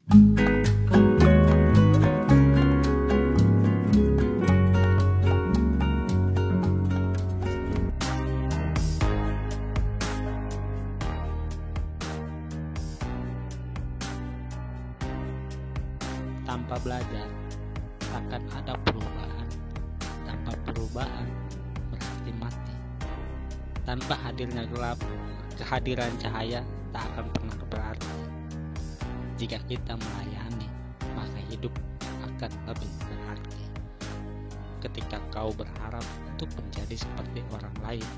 Tanpa belajar, akan ada perubahan. Tanpa perubahan, berarti mati. Tanpa hadirnya gelap, kehadiran cahaya tak akan pernah berarti. Jika kita melayani, maka hidup akan lebih berarti. Ketika kau berharap untuk menjadi seperti orang lain,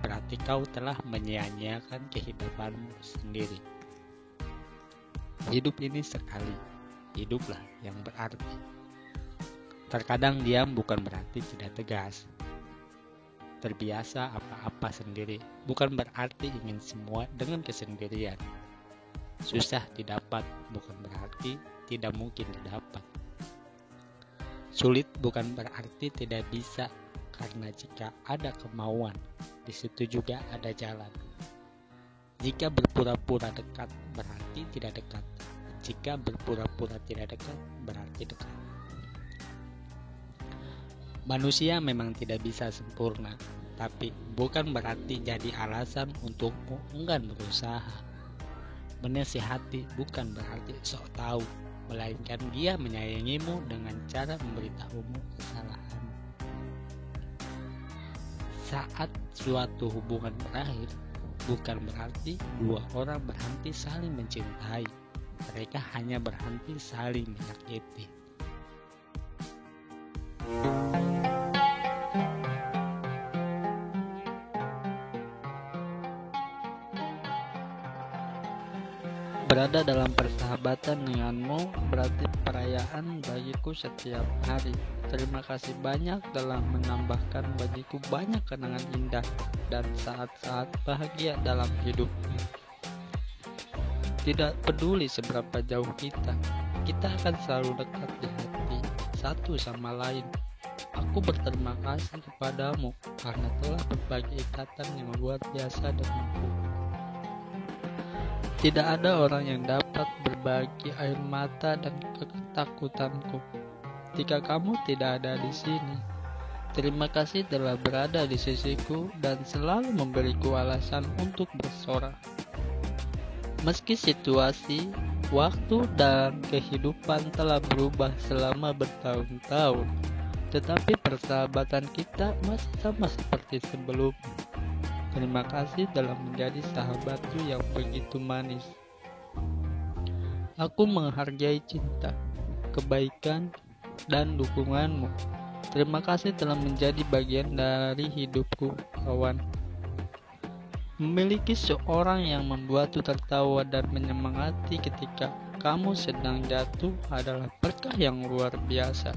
berarti kau telah menyia-nyiakan kehidupanmu sendiri. Hidup ini sekali, hiduplah yang berarti. Terkadang diam bukan berarti tidak tegas. Terbiasa apa-apa sendiri bukan berarti ingin semua dengan kesendirian. Susah didapat bukan berarti tidak mungkin didapat. Sulit bukan berarti tidak bisa, karena jika ada kemauan, di situ juga ada jalan. Jika berpura-pura dekat berarti tidak dekat. Jika berpura-pura tidak dekat, berarti dekat. Manusia memang tidak bisa sempurna, tapi bukan berarti jadi alasan untukmu enggan berusaha. Menasihati bukan berarti sok tahu, melainkan dia menyayangimu dengan cara memberitahumu kesalahan. Saat suatu hubungan berakhir, bukan berarti dua orang berhenti saling mencintai. Mereka hanya berhenti saling menyakiti. Berada dalam persahabatan denganmu berarti perayaan bagiku setiap hari. Terima kasih banyak telah menambahkan bagiku banyak kenangan indah dan saat-saat bahagia dalam hidupku. Tidak peduli seberapa jauh kita akan selalu dekat di hati satu sama lain. Aku berterima kasih kepadamu karena telah berbagi ikatan yang luar biasa denganku. Tidak ada orang yang dapat berbagi air mata dan ketakutanku jika kamu tidak ada di sini. Terima kasih telah berada di sisiku dan selalu memberiku alasan untuk bersorak. Meski situasi, waktu, dan kehidupan telah berubah selama bertahun-tahun, tetapi persahabatan kita masih sama seperti sebelumnya. Terima kasih telah menjadi sahabatku yang begitu manis. Aku menghargai cinta, kebaikan, dan dukunganmu. Terima kasih telah menjadi bagian dari hidupku, kawan. Memiliki seorang yang membuatku tertawa dan menyemangati ketika kamu sedang jatuh adalah berkah yang luar biasa.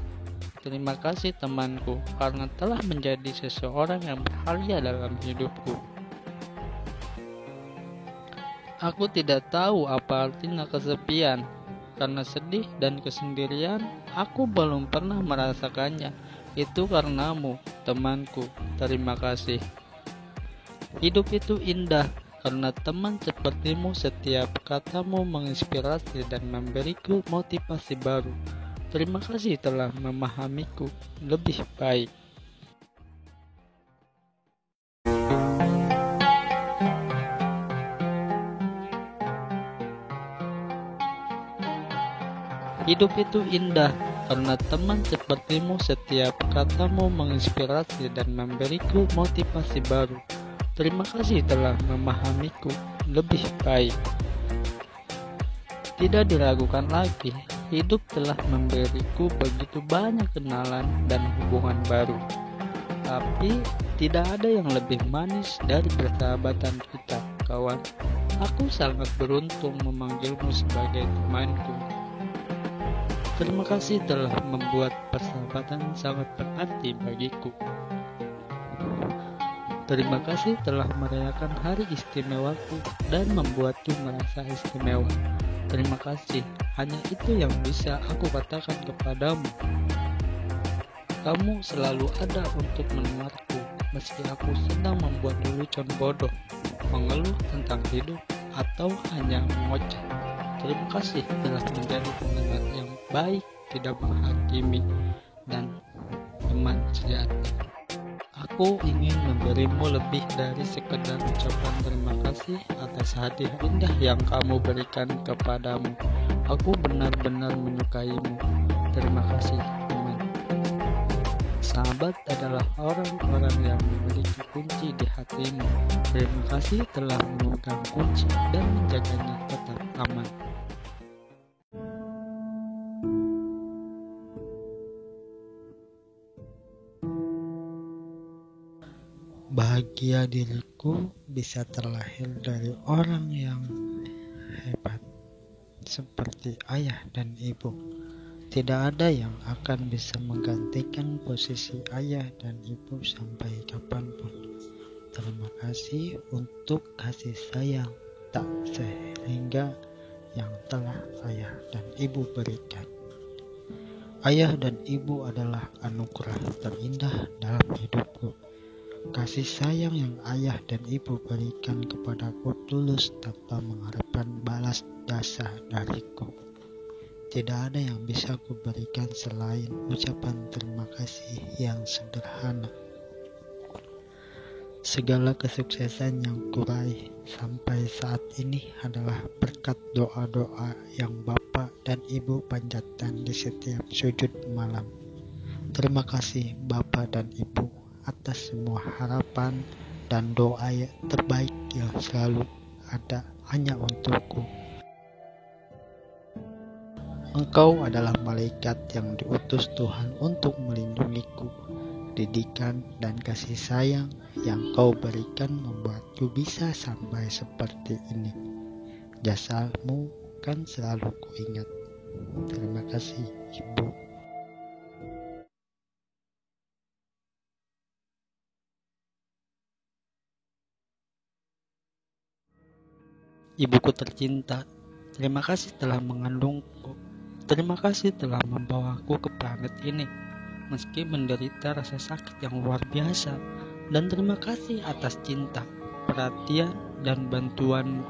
Terima kasih temanku karena telah menjadi seseorang yang berharga dalam hidupku. Aku tidak tahu apa artinya kesepian, karena sedih dan kesendirian aku belum pernah merasakannya. Itu karenamu, temanku. Terima kasih. Hidup itu indah karena teman sepertimu. Setiap katamu menginspirasi dan memberiku motivasi baru. Terima kasih telah memahamiku lebih baik. Hidup itu indah karena teman sepertimu. Setiap katamu menginspirasi dan memberiku motivasi baru. Terima kasih telah memahamiku lebih baik. Tidak diragukan lagi, hidup telah memberiku begitu banyak kenalan dan hubungan baru. Tapi tidak ada yang lebih manis dari persahabatan kita, kawan. Aku sangat beruntung memanggilmu sebagai temanku. Terima kasih telah membuat persahabatan sangat berarti bagiku. Terima kasih telah merayakan hari istimewaku dan membuatku merasa istimewa. Terima kasih, hanya itu yang bisa aku katakan kepadamu. Kamu selalu ada untuk mendengarku, meski aku sedang membuat lelucon bodoh, mengeluh tentang hidup, atau hanya mengoceh. Terima kasih telah menjadi pendengar yang baik, tidak menghakimi, dan teman sejati. Aku ingin memberimu lebih dari sekedar ucapan terima kasih atas hadiah indah yang kamu berikan kepadamu. Aku benar-benar menyukaimu. Terima kasih, teman. Sahabat adalah orang-orang yang memiliki kunci di hatimu. Terima kasih telah memegang kunci dan menjaganya tetap aman. Bahagia diriku bisa terlahir dari orang yang hebat seperti ayah dan ibu. Tidak ada yang akan bisa menggantikan posisi ayah dan ibu sampai kapanpun. Terima kasih untuk kasih sayang tak sehingga yang telah ayah dan ibu berikan. Ayah dan ibu adalah anugerah terindah dalam hidupku. Kasih sayang yang ayah dan ibu berikan kepadaku tulus tanpa mengharapkan balas jasa dariku. Tidak ada yang bisa kuberikan selain ucapan terima kasih yang sederhana. Segala kesuksesan yang kuraih sampai saat ini adalah berkat doa-doa yang Bapak dan Ibu panjatkan di setiap sujud malam. Terima kasih Bapak dan Ibu atas semua harapan dan doa yang terbaik yang selalu ada hanya untukku. Engkau adalah malaikat yang diutus Tuhan untuk melindungiku. Didikan dan kasih sayang yang kau berikan membuatku bisa sampai seperti ini. Jasamu kan selalu kuingat. Terima kasih, Ibu. Ibuku tercinta, terima kasih telah mengandungku. Terima kasih telah membawaku ke planet ini, meski menderita rasa sakit yang luar biasa. Dan terima kasih atas cinta, perhatian, dan bantuanmu.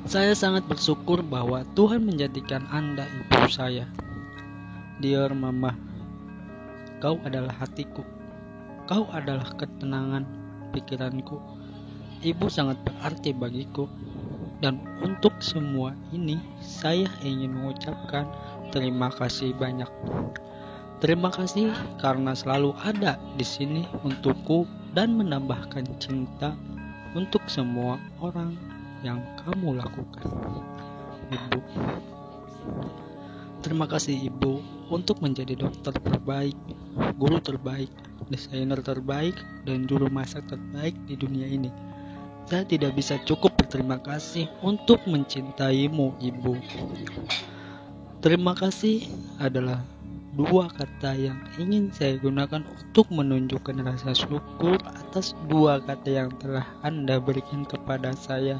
Saya sangat bersyukur bahwa Tuhan menjadikan Anda ibu saya. Dear Mama, kau adalah hatiku. Kau adalah ketenangan pikiranku. Ibu sangat berarti bagiku. Dan untuk semua ini, saya ingin mengucapkan terima kasih banyak. Terima kasih karena selalu ada di sini untukku dan menambahkan cinta untuk semua orang yang kamu lakukan. Ibu, terima kasih Ibu untuk menjadi dokter terbaik, guru terbaik, desainer terbaik, dan juru masak terbaik di dunia ini. Saya tidak bisa cukup berterima kasih untuk mencintaimu, Ibu. Terima kasih adalah dua kata yang ingin saya gunakan untuk menunjukkan rasa syukur atas dua kata yang telah Anda berikan kepada saya.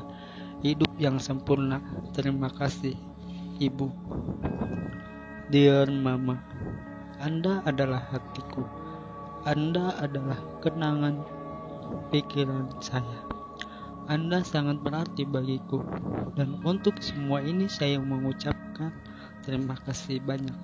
Hidup yang sempurna. Terima kasih, Ibu. Dear Mama, Anda adalah hatiku. Anda adalah kenangan pikiran saya. Anda sangat berarti bagiku, dan untuk semua ini saya mengucapkan terima kasih banyak.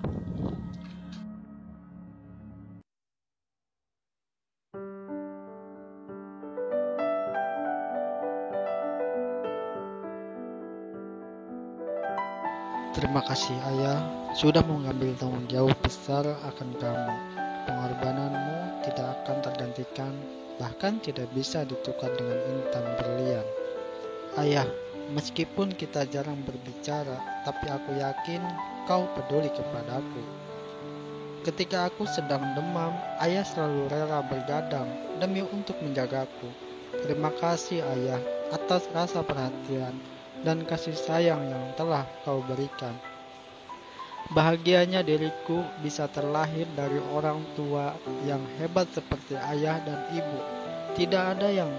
Terima kasih Ayah sudah mengambil tanggung jawab besar akan kamu. Pengorbananmu tidak akan tergantikan, bahkan tidak bisa ditukar dengan intan berlian. Ayah, meskipun kita jarang berbicara, tapi aku yakin kau peduli kepadaku. Ketika aku sedang demam, ayah selalu rela bergadang demi untuk menjagaku. Terima kasih ayah atas rasa perhatian dan kasih sayang yang telah kau berikan. Bahagianya diriku bisa terlahir dari orang tua yang hebat seperti ayah dan ibu. Tidak ada yang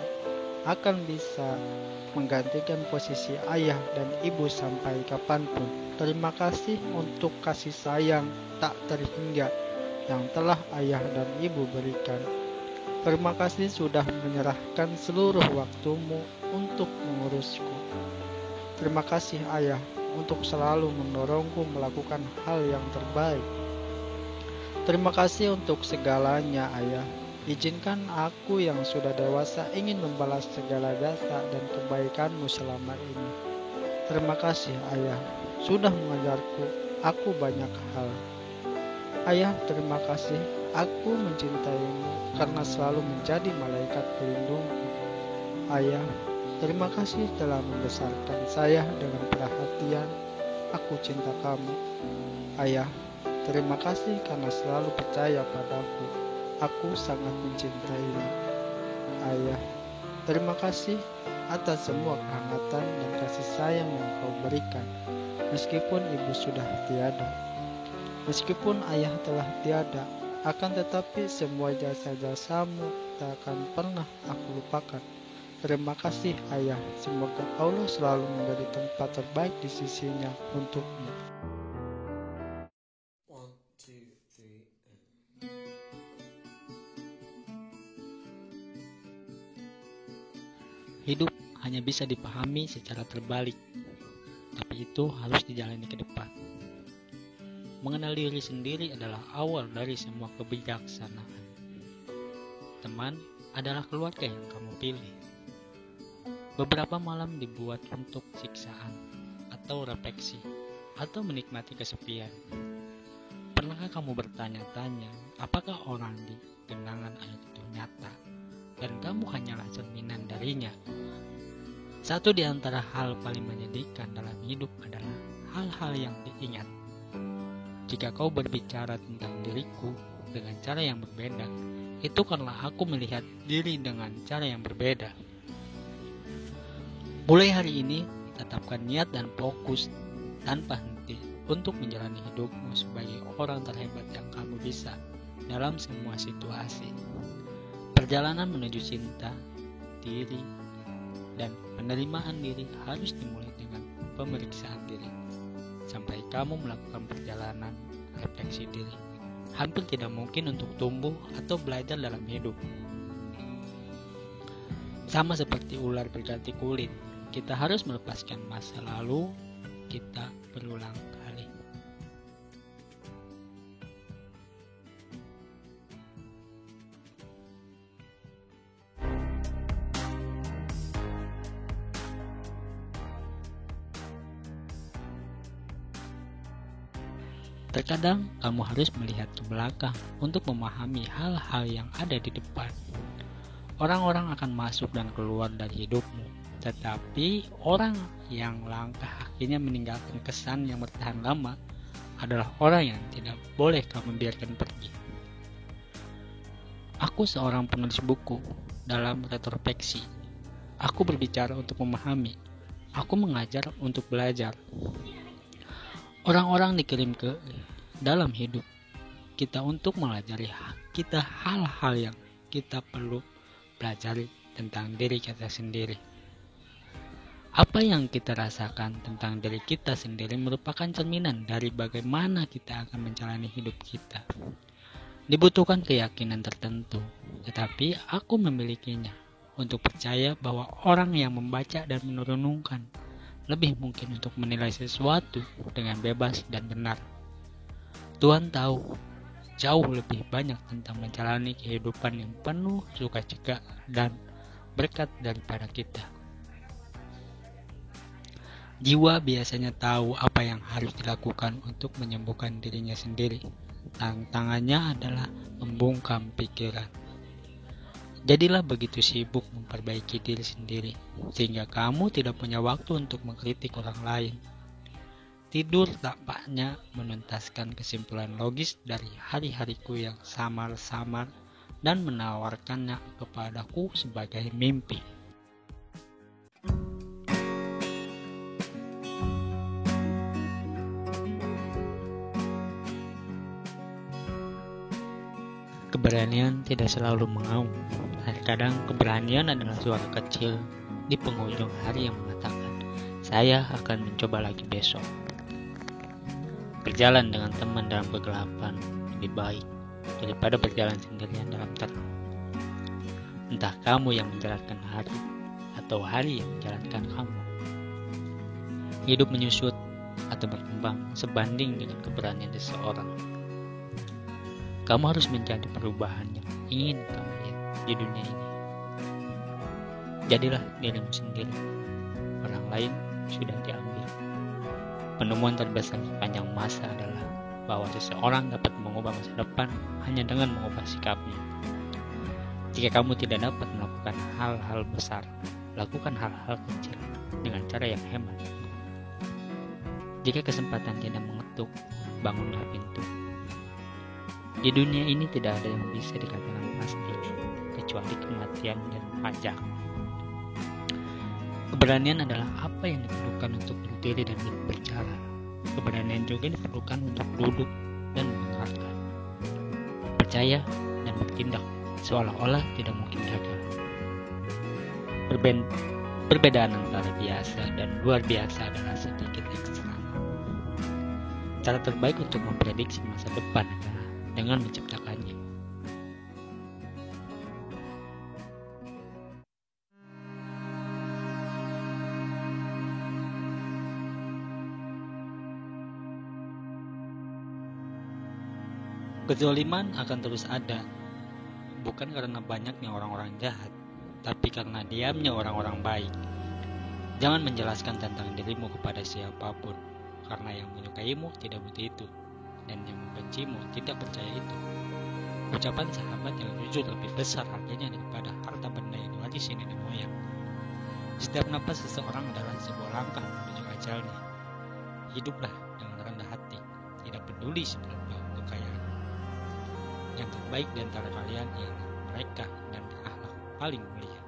akan bisa menggantikan posisi ayah dan ibu sampai kapanpun. Terima kasih untuk kasih sayang tak terhingga yang telah ayah dan ibu berikan. Terima kasih sudah menyerahkan seluruh waktumu untuk mengurusku. Terima kasih ayah untuk selalu mendorongku melakukan hal yang terbaik. Terima kasih untuk segalanya, Ayah. Izinkan aku yang sudah dewasa ingin membalas segala jasa dan kebaikanmu selama ini. Terima kasih, Ayah, sudah mengajarku aku banyak hal. Ayah, terima kasih. Aku mencintaimu karena selalu menjadi malaikat pelindungku. Ayah, terima kasih telah membesarkan saya dengan perhatian. Aku cinta kamu. Ayah, terima kasih karena selalu percaya padaku. Aku sangat mencintaimu. Ayah, terima kasih atas semua kehangatan dan kasih sayang yang kau berikan. Meskipun ibu sudah tiada, meskipun ayah telah tiada, akan tetapi semua jasa-jasamu tak akan pernah aku lupakan. Terima kasih, Ayah. Semoga Allah selalu menjadi tempat terbaik di sisinya untukmu. Hidup hanya bisa dipahami secara terbalik, tapi itu harus dijalani ke depan. Mengenal diri sendiri adalah awal dari semua kebijaksanaan. Teman adalah keluarga yang kamu pilih. Beberapa malam dibuat untuk siksaan, atau refleksi, atau menikmati kesepian. Pernahkah kamu bertanya-tanya, apakah orang di genangan air itu nyata, dan kamu hanyalah cerminan darinya? Satu di antara hal paling menyedihkan dalam hidup adalah hal-hal yang diingat. Jika kau berbicara tentang diriku dengan cara yang berbeda, itu karena aku melihat diri dengan cara yang berbeda. Mulai hari ini, tetapkan niat dan fokus tanpa henti untuk menjalani hidupmu sebagai orang terhebat yang kamu bisa dalam semua situasi. Perjalanan menuju cinta, diri, dan penerimaan diri harus dimulai dengan pemeriksaan diri. Sampai kamu melakukan perjalanan refleksi diri, hampir tidak mungkin untuk tumbuh atau belajar dalam hidup. Sama seperti ular berganti kulit, kita harus melepaskan masa lalu kita berulang kali. Terkadang kamu harus melihat ke belakang untuk memahami hal-hal yang ada di depan. Orang-orang akan masuk dan keluar dari hidupmu, tetapi orang yang langkah akhirnya meninggalkan kesan yang bertahan lama adalah orang yang tidak boleh kamu biarkan pergi. Aku seorang penulis buku dalam retrospeksi. Aku berbicara untuk memahami. Aku mengajar untuk belajar. Orang-orang dikirim ke dalam hidup kita untuk melajari kita hal-hal yang kita perlu pelajari tentang diri kita sendiri. Apa yang kita rasakan tentang diri kita sendiri merupakan cerminan dari bagaimana kita akan menjalani hidup kita. Dibutuhkan keyakinan tertentu, tetapi aku memilikinya untuk percaya bahwa orang yang membaca dan merenungkan lebih mungkin untuk menilai sesuatu dengan bebas dan benar. Tuhan tahu jauh lebih banyak tentang menjalani kehidupan yang penuh sukacita dan berkat daripada kita. Jiwa biasanya tahu apa yang harus dilakukan untuk menyembuhkan dirinya sendiri. Tantangannya adalah membungkam pikiran. Jadilah begitu sibuk memperbaiki diri sendiri, sehingga kamu tidak punya waktu untuk mengkritik orang lain. Tidur tampaknya menuntaskan kesimpulan logis dari hari-hariku yang samar-samar dan menawarkannya kepadaku sebagai mimpi. Keberanian tidak selalu mengaum. Terkadang keberanian adalah suara kecil di penghujung hari yang mengatakan, saya akan mencoba lagi besok. Berjalan dengan teman dalam kegelapan lebih baik daripada berjalan sendirian dalam terang. Entah kamu yang menjalankan hari atau hari yang menjalankan kamu. Hidup menyusut atau berkembang sebanding dengan keberanian seseorang. Kamu harus menjadi perubahan yang ingin kamu lihat di dunia ini. Jadilah dirimu sendiri. Orang lain sudah diambil. Penemuan terbesar sepanjang masa adalah bahwa seseorang dapat mengubah masa depan hanya dengan mengubah sikapnya. Jika kamu tidak dapat melakukan hal-hal besar, lakukan hal-hal kecil dengan cara yang hemat. Jika kesempatan tidak mengetuk, bangunlah pintu. Di dunia ini tidak ada yang bisa dikatakan pasti, kecuali kematian dan pajak. Keberanian adalah apa yang diperlukan untuk berdiri dan berbicara. Keberanian juga diperlukan untuk duduk dan mendengarkan. Percaya dan bertindak seolah-olah tidak mungkin gagal. Perbedaan antara biasa dan luar biasa adalah sedikit ekstra. Cara terbaik untuk memprediksi masa depan adalah dengan menciptakannya. Kezaliman akan terus ada, bukan karena banyaknya orang-orang jahat, tapi karena diamnya orang-orang baik. Jangan menjelaskan tentang dirimu kepada siapapun, karena yang menyukaimu tidak butuh itu, dan yang membencimu tidak percaya itu. Ucapan sahabat yang jujur lebih besar harganya daripada harta benda yang diwarisi nenek moyang. Setiap napas seseorang adalah sebuah langkah menuju ajalnya. Hiduplah dengan rendah hati, tidak peduli seberapa kekayaan. Yang terbaik di antara kalian ialah mereka dan berakhlak paling mulia.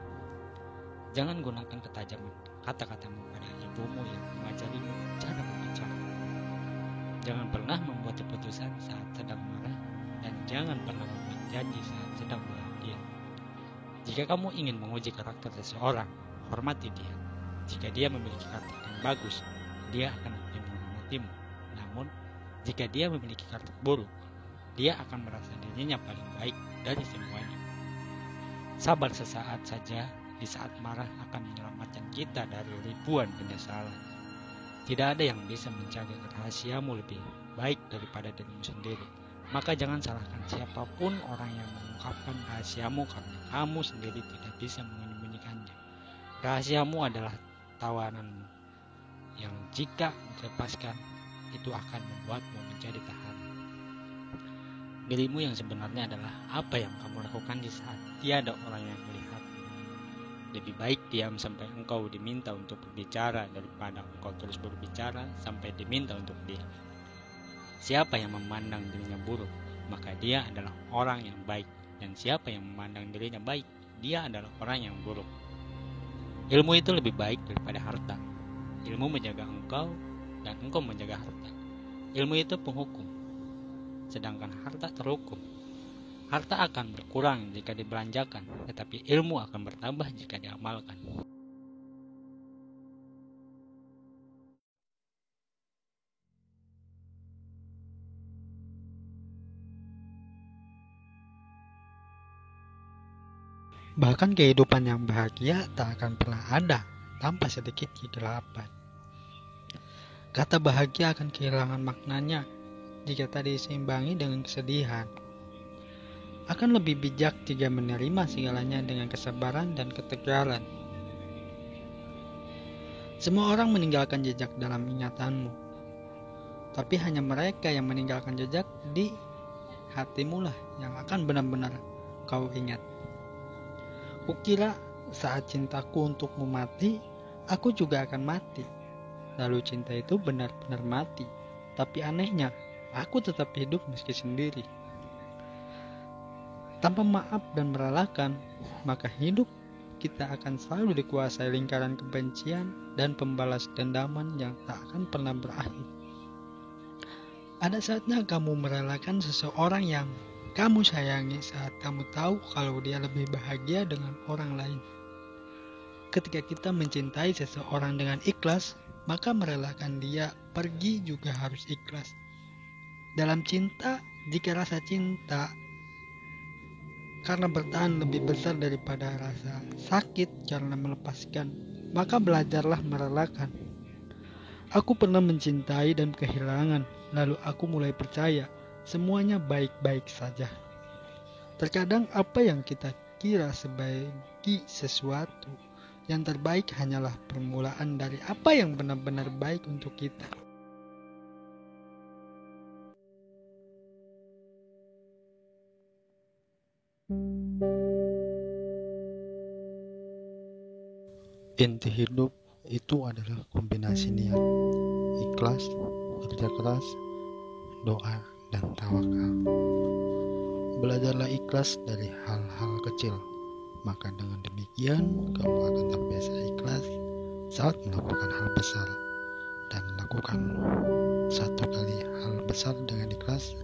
Jangan gunakan ketajaman kata-katamu pada ibumu yang mengajarimu cara berbicara. Jangan pernah membuat keputusan saat sedang marah, dan jangan pernah membuat janji saat sedang bahagia. Jika kamu ingin menguji karakter seseorang, hormati dia. Jika dia memiliki karakter yang bagus, dia akan lebih menghormatimu. Namun, jika dia memiliki karakter buruk, dia akan merasa dirinya paling baik dari semuanya. Sabar sesaat saja di saat marah akan menyelamatkan kita dari ribuan penyesalan. Tidak ada yang bisa menjaga rahasiamu lebih baik daripada dirimu sendiri. Maka jangan salahkan siapapun orang yang mengungkapkan rahasiamu, karena kamu sendiri tidak bisa menyembunyikannya. Rahasiamu adalah tawananmu yang jika dilepaskan itu akan membuatmu menjadi tahanan. Dirimu yang sebenarnya adalah apa yang kamu lakukan di saat tiada orang yang melihat. Lebih baik diam sampai engkau diminta untuk berbicara daripada engkau terus berbicara sampai diminta untuk diam. Siapa yang memandang dirinya buruk, maka dia adalah orang yang baik. Dan siapa yang memandang dirinya baik, dia adalah orang yang buruk. Ilmu itu lebih baik daripada harta. Ilmu menjaga engkau dan engkau menjaga harta. Ilmu itu penghukum, sedangkan harta terhukum. Harta akan berkurang jika dibelanjakan, tetapi ilmu akan bertambah jika diamalkan. Bahkan kehidupan yang bahagia tak akan pernah ada tanpa sedikit kegelapan. Kata bahagia akan kehilangan maknanya jika tak diseimbangi dengan kesedihan. Akan lebih bijak jika menerima segalanya dengan kesabaran dan ketegaran. Semua orang meninggalkan jejak dalam ingatanmu, tapi hanya mereka yang meninggalkan jejak di hatimu lah yang akan benar-benar kau ingat. Kukira saat cintaku untukmu mati, aku juga akan mati. Lalu cinta itu benar-benar mati, tapi anehnya aku tetap hidup meski sendiri. Tanpa maaf dan merelakan, maka hidup kita akan selalu dikuasai lingkaran kebencian dan pembalas dendaman yang tak akan pernah berakhir. Ada saatnya kamu merelakan seseorang yang kamu sayangi saat kamu tahu kalau dia lebih bahagia dengan orang lain. Ketika kita mencintai seseorang dengan ikhlas, maka merelakan dia pergi juga harus ikhlas. Dalam cinta, jika rasa cinta karena bertahan lebih besar daripada rasa sakit karena melepaskan, maka belajarlah merelakan. Aku pernah mencintai dan kehilangan, lalu aku mulai percaya semuanya baik-baik saja. Terkadang apa yang kita kira sebagai sesuatu yang terbaik hanyalah permulaan dari apa yang benar-benar baik untuk kita. Inti hidup itu adalah kombinasi niat, ikhlas, kerja keras, doa, dan tawakal. Belajarlah ikhlas dari hal-hal kecil, maka dengan demikian kamu akan terbiasa ikhlas saat melakukan hal besar. Dan lakukan satu kali hal besar dengan ikhlas,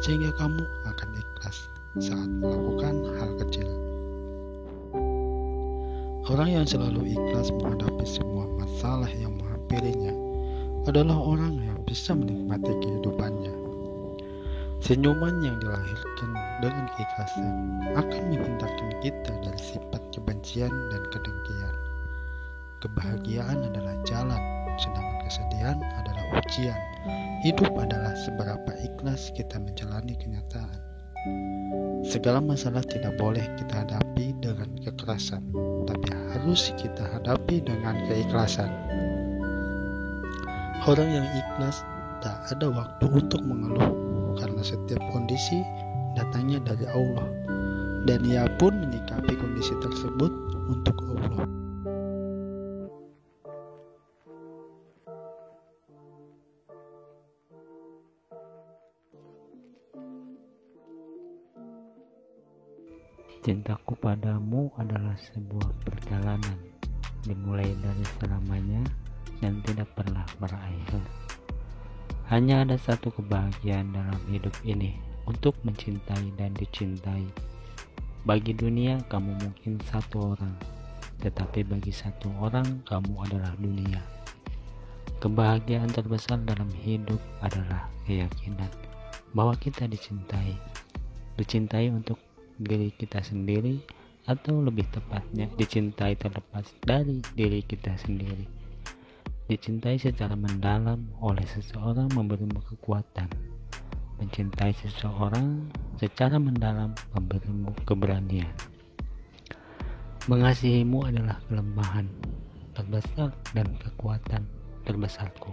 sehingga kamu akan ikhlas saat melakukan hal kecil. Orang yang selalu ikhlas menghadapi semua masalah yang menghampirinya adalah orang yang bisa menikmati kehidupannya. Senyuman yang dilahirkan dengan keikhlasan akan menghindarkan kita dari sifat kebencian dan kedengkian. Kebahagiaan adalah jalan, sedangkan kesedihan adalah ujian. Hidup adalah seberapa ikhlas kita menjalani kenyataan. Segala masalah tidak boleh kita hadapi dengan kekerasan, tapi harus kita hadapi dengan keikhlasan. Orang yang ikhlas tak ada waktu untuk mengeluh, karena setiap kondisi datangnya dari Allah, dan ia pun menyikapi kondisi tersebut untuk Allah. Cintaku padamu adalah sebuah perjalanan, dimulai dari selamanya dan tidak pernah berakhir. Hanya ada satu kebahagiaan dalam hidup ini, untuk mencintai dan dicintai. Bagi dunia, kamu mungkin satu orang, tetapi bagi satu orang, kamu adalah dunia. Kebahagiaan terbesar dalam hidup adalah keyakinan bahwa kita dicintai. Dicintai untuk diri kita sendiri, atau lebih tepatnya dicintai terlepas dari diri kita sendiri. Dicintai secara mendalam oleh seseorang memberimu kekuatan. Mencintai seseorang secara mendalam memberimu keberanian. Mengasihimu adalah kelemahan terbesar dan kekuatan terbesarku.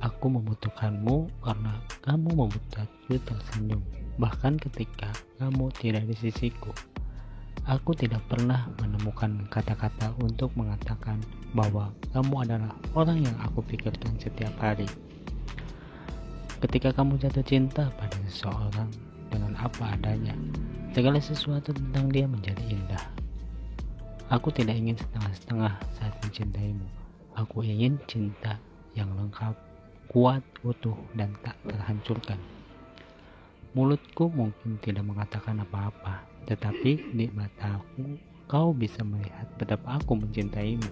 Aku membutuhkanmu karena kamu membuatku tersenyum. Bahkan ketika kamu tidak di sisiku, aku tidak pernah menemukan kata-kata untuk mengatakan bahwa kamu adalah orang yang aku pikirkan setiap hari. Ketika kamu jatuh cinta pada seseorang dengan apa adanya, segala sesuatu tentang dia menjadi indah. Aku tidak ingin setengah-setengah saat mencintaimu. Aku ingin cinta yang lengkap, kuat, utuh, dan tak terhancurkan. Mulutku mungkin tidak mengatakan apa-apa, tetapi di mataku kau bisa melihat betapa aku mencintaimu.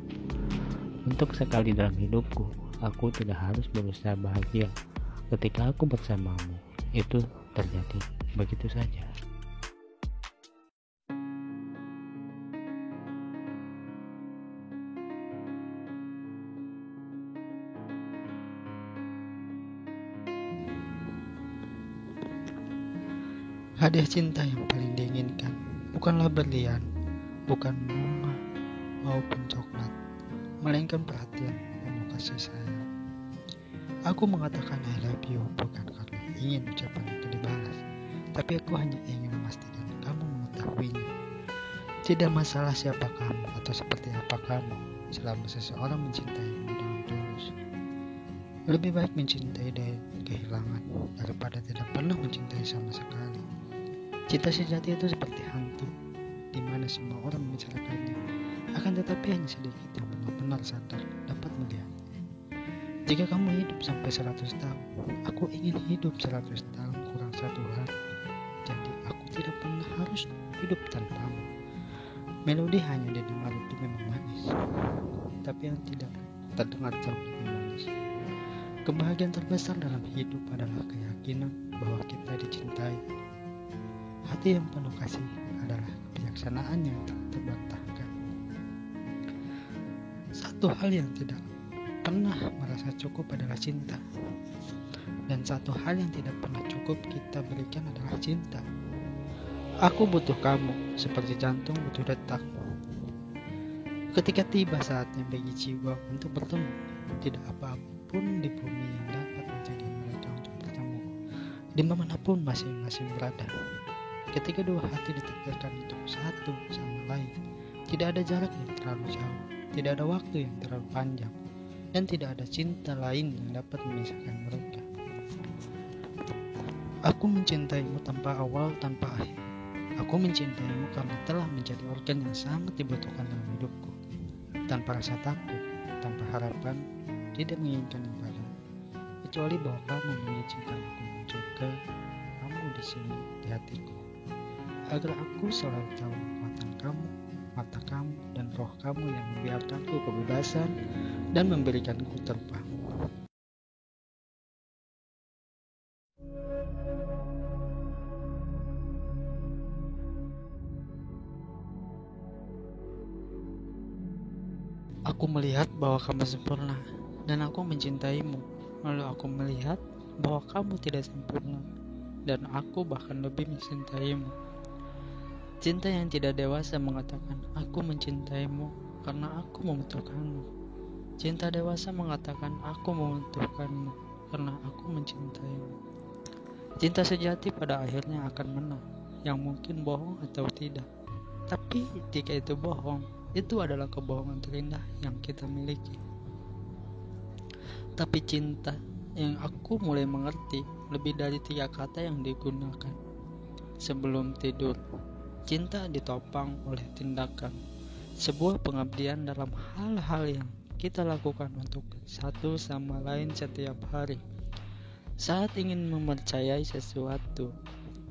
Untuk sekali dalam hidupku, aku tidak harus berusaha bahagia. Ketika aku bersamamu, itu terjadi begitu saja. Hadiah cinta yang paling diinginkan bukanlah berlian, bukan bunga maupun coklat, melainkan perhatian penuh kasih sayang. Aku mengatakan I love you bukan karena ingin ucapan itu dibalas, tapi aku hanya ingin memastikan kamu mengetahuinya. Tidak masalah siapa kamu atau seperti apa kamu, selama seseorang mencintaimu dengan tulus. Lebih baik mencintai dari kehilangan daripada tidak pernah mencintai sama sekali. Cinta sejati itu seperti hantu, di mana semua orang membicarakannya, akan tetapi hanya sedikit yang benar-benar sadar dapat melihatnya. Jika kamu hidup sampai 100 tahun, aku ingin hidup 100 tahun kurang 1 hari. Jadi aku tidak pernah harus hidup tanpamu. Melodi hanya didengar itu memang manis, tapi yang tidak terdengar jauh lebih manis. Kebahagiaan terbesar dalam hidup adalah keyakinan bahwa kita dicintai. Hati yang penuh kasih adalah kebijaksanaan yang tak terbantahkan. Satu hal yang tidak pernah merasa cukup adalah cinta. Dan satu hal yang tidak pernah cukup kita berikan adalah cinta. Aku butuh kamu, seperti jantung butuh detak. Ketika tiba saatnya bagi jiwa untuk bertemu, tidak apapun di bumi yang dapat mencegah mereka untuk bertemu, dimanapun masing-masing berada. Ketika dua hati ditakdirkan untuk satu sama lain, tidak ada jarak yang terlalu jauh, tidak ada waktu yang terlalu panjang, dan tidak ada cinta lain yang dapat memisahkan mereka. Aku mencintaimu tanpa awal, tanpa akhir. Aku mencintaimu karena telah menjadi organ yang sangat dibutuhkan dalam hidupku. Tanpa rasa takut, tanpa harapan, tidak menginginkan imbalan, kecuali bahwa kamu mengizinkan aku juga kamu di sini di hatiku, agar aku selalu tahu kekuatan kamu, mata kamu, dan roh kamu yang membiarkanku kebebasan dan memberikanku terbang. Aku melihat bahwa kamu sempurna, dan aku mencintaimu. Lalu aku melihat bahwa kamu tidak sempurna, dan aku bahkan lebih mencintaimu. Cinta yang tidak dewasa mengatakan, aku mencintaimu karena aku membutuhkanmu. Cinta dewasa mengatakan, aku membutuhkanmu karena aku mencintaimu. Cinta sejati pada akhirnya akan menang, yang mungkin bohong atau tidak. Tapi jika itu bohong, itu adalah kebohongan terindah yang kita miliki. Tapi cinta yang aku mulai mengerti lebih dari 3 kata yang digunakan. Sebelum tidur, cinta ditopang oleh tindakan, sebuah pengabdian dalam hal-hal yang kita lakukan untuk satu sama lain setiap hari. Saat ingin mempercayai sesuatu,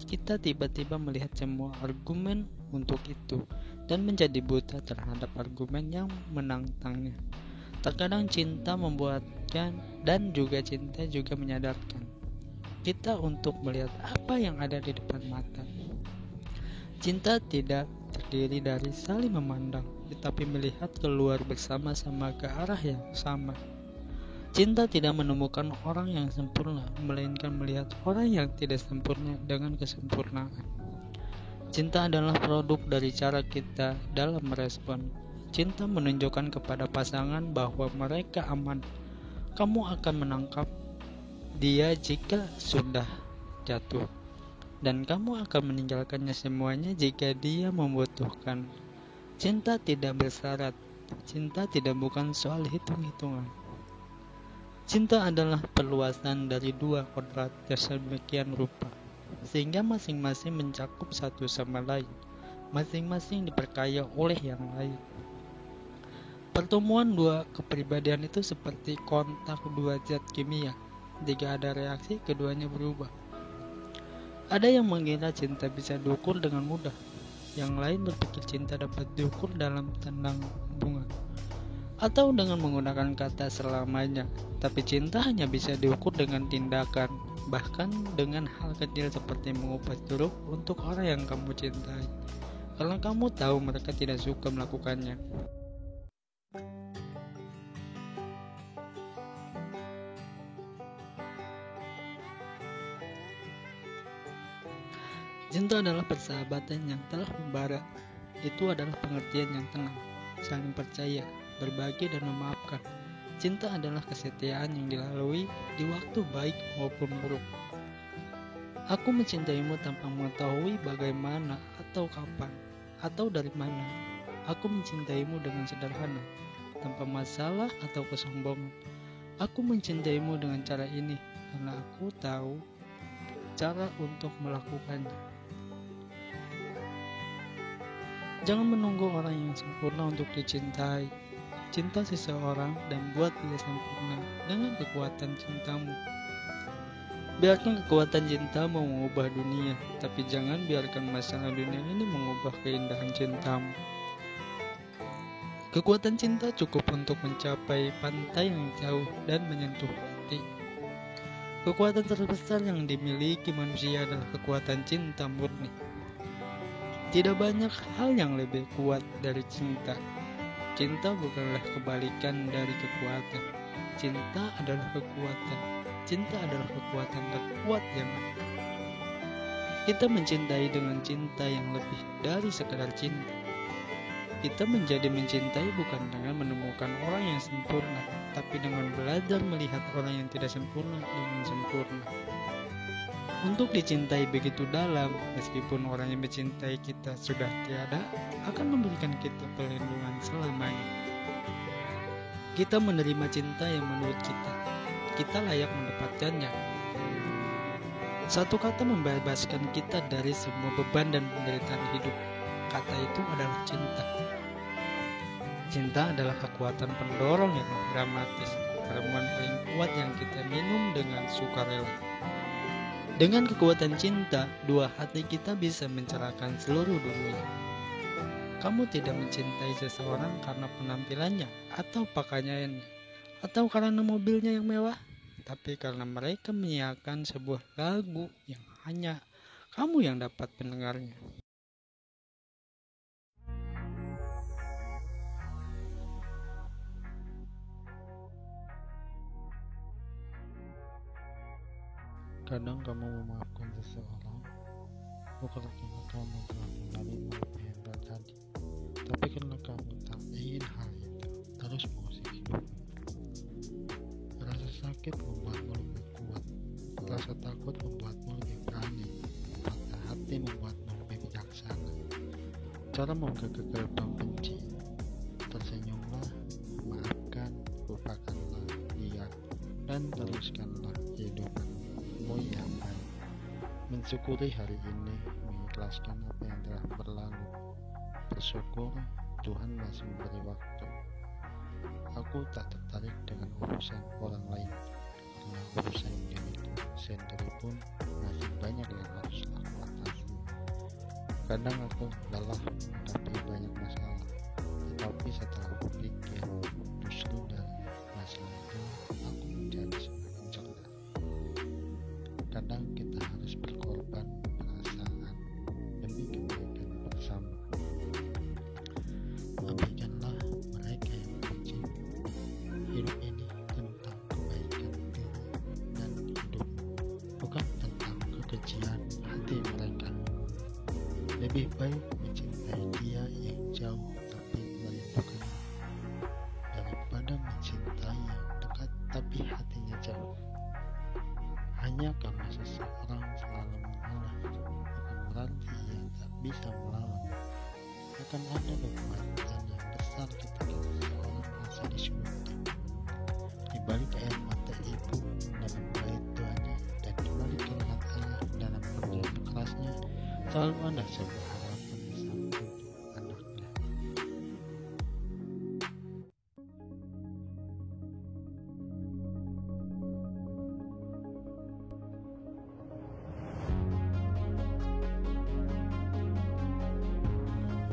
kita tiba-tiba melihat semua argumen untuk itu dan menjadi buta terhadap argumen yang menantangnya. Terkadang cinta membuatkan dan juga cinta juga menyadarkan kita untuk melihat apa yang ada di depan mata. Cinta tidak terdiri dari saling memandang, tetapi melihat keluar bersama-sama ke arah yang sama. Cinta tidak menemukan orang yang sempurna, melainkan melihat orang yang tidak sempurna dengan kesempurnaan. Cinta adalah produk dari cara kita dalam merespon. Cinta menunjukkan kepada pasangan bahwa mereka aman. Kamu akan menangkap dia jika sudah jatuh, dan kamu akan meninggalkannya semuanya jika dia membutuhkan. Cinta tidak bersyarat. Cinta tidak bukan soal hitung-hitungan. Cinta adalah perluasan dari 2 kodrat sedemikian rupa, sehingga masing-masing mencakup satu sama lain, masing-masing diperkaya oleh yang lain. Pertemuan 2 kepribadian itu seperti kontak 2 zat kimia. Jika ada reaksi, keduanya berubah. Ada yang mengira cinta bisa diukur dengan mudah, yang lain berpikir cinta dapat diukur dalam tandang bunga, atau dengan menggunakan kata selamanya. Tapi cinta hanya bisa diukur dengan tindakan, bahkan dengan hal kecil seperti mengupas jeruk untuk orang yang kamu cintai, karena kamu tahu mereka tidak suka melakukannya. Cinta adalah persahabatan yang telah membara. Itu adalah pengertian yang tenang, saling percaya, berbagi dan memaafkan. Cinta adalah kesetiaan yang dilalui di waktu baik maupun buruk. Aku mencintaimu tanpa mengetahui bagaimana atau kapan atau dari mana. Aku mencintaimu dengan sederhana, tanpa masalah atau kesombongan. Aku mencintaimu dengan cara ini karena aku tahu cara untuk melakukannya. Jangan menunggu orang yang sempurna untuk dicintai. Cinta seseorang dan buat dia sempurna dengan kekuatan cintamu. Biarkan kekuatan cintamu mengubah dunia, tapi jangan biarkan masalah dunia ini mengubah keindahan cintamu. Kekuatan cinta cukup untuk mencapai pantai yang jauh dan menyentuh hati. Kekuatan terbesar yang dimiliki manusia adalah kekuatan cinta murni. Tidak banyak hal yang lebih kuat dari cinta. Cinta bukanlah kebalikan dari kekuatan. cinta adalah kekuatan. Cinta adalah kekuatan terkuat yang ada. Kita mencintai dengan cinta yang lebih dari sekadar cinta. Kita menjadi mencintai bukan dengan menemukan orang yang sempurna, tapi dengan belajar melihat orang yang tidak sempurna dengan sempurna. Untuk dicintai begitu dalam, meskipun orang yang mencintai kita sudah tiada, akan memberikan kita perlindungan selamanya. Kita menerima cinta yang menurut kita layak mendapatkannya. Satu kata membebaskan kita dari semua beban dan penderitaan hidup. Kata itu adalah cinta. Cinta adalah kekuatan pendorong yang dramatis, ramuan paling kuat yang kita minum dengan sukarela. Dengan kekuatan cinta, dua hati kita bisa mencerahkan seluruh dunia. Kamu tidak mencintai seseorang karena penampilannya, atau pakaiannya, atau karena mobilnya yang mewah, tapi karena mereka menyiarkan sebuah lagu yang hanya kamu yang dapat mendengarnya. Kadang kamu memaafkan seseorang bukan karena kamu telah menerima apa yang terjadi, tapi karena kamu tak ingin hal itu terus mengusik hidupmu. Rasa sakit membuatmu lebih kuat, rasa takut membuatmu lebih berani, patah hati membuatmu lebih bijaksana. Cara membuka gerbang benci, tersenyumlah, maafkan, lupakanlah dia, dan teruskanlah hidupmu yang baik. Mensyukuri hari ini, mengikhlaskan apa yang telah berlalu. Bersyukur Tuhan masih memberi waktu. Aku tak tertarik dengan urusan orang lain, karena urusan diriku sendiri pun masih banyak yang harus aku atasi. Kadang aku lelah menghadapi banyak masalah, tetapi setelah berpikir, justru dari masalah itu aku menjadi semakin cerdas. Kadang kita harus berkorban perasaan demi kebaikan bersama. Abaikanlah mereka yang benci. Hidup ini tentang kebaikan diri dan hidup, bukan tentang kekejian hati mereka. Lebih baik mencintai dia yang jauh tapi merindukan, daripada mencintai yang dekat tapi hatinya jauh. Hanya karena seseorang selalu mengalah, bukan berarti ia tak bisa melawan. Akan ada kekuatan yang besar ketika seseorang masih disuntik. Di balik air mata ibu dalam bait doanya, dan di balik keringat ayah dalam perjuangan kerasnya, selalu ada sebuah harapan besar untuk anaknya.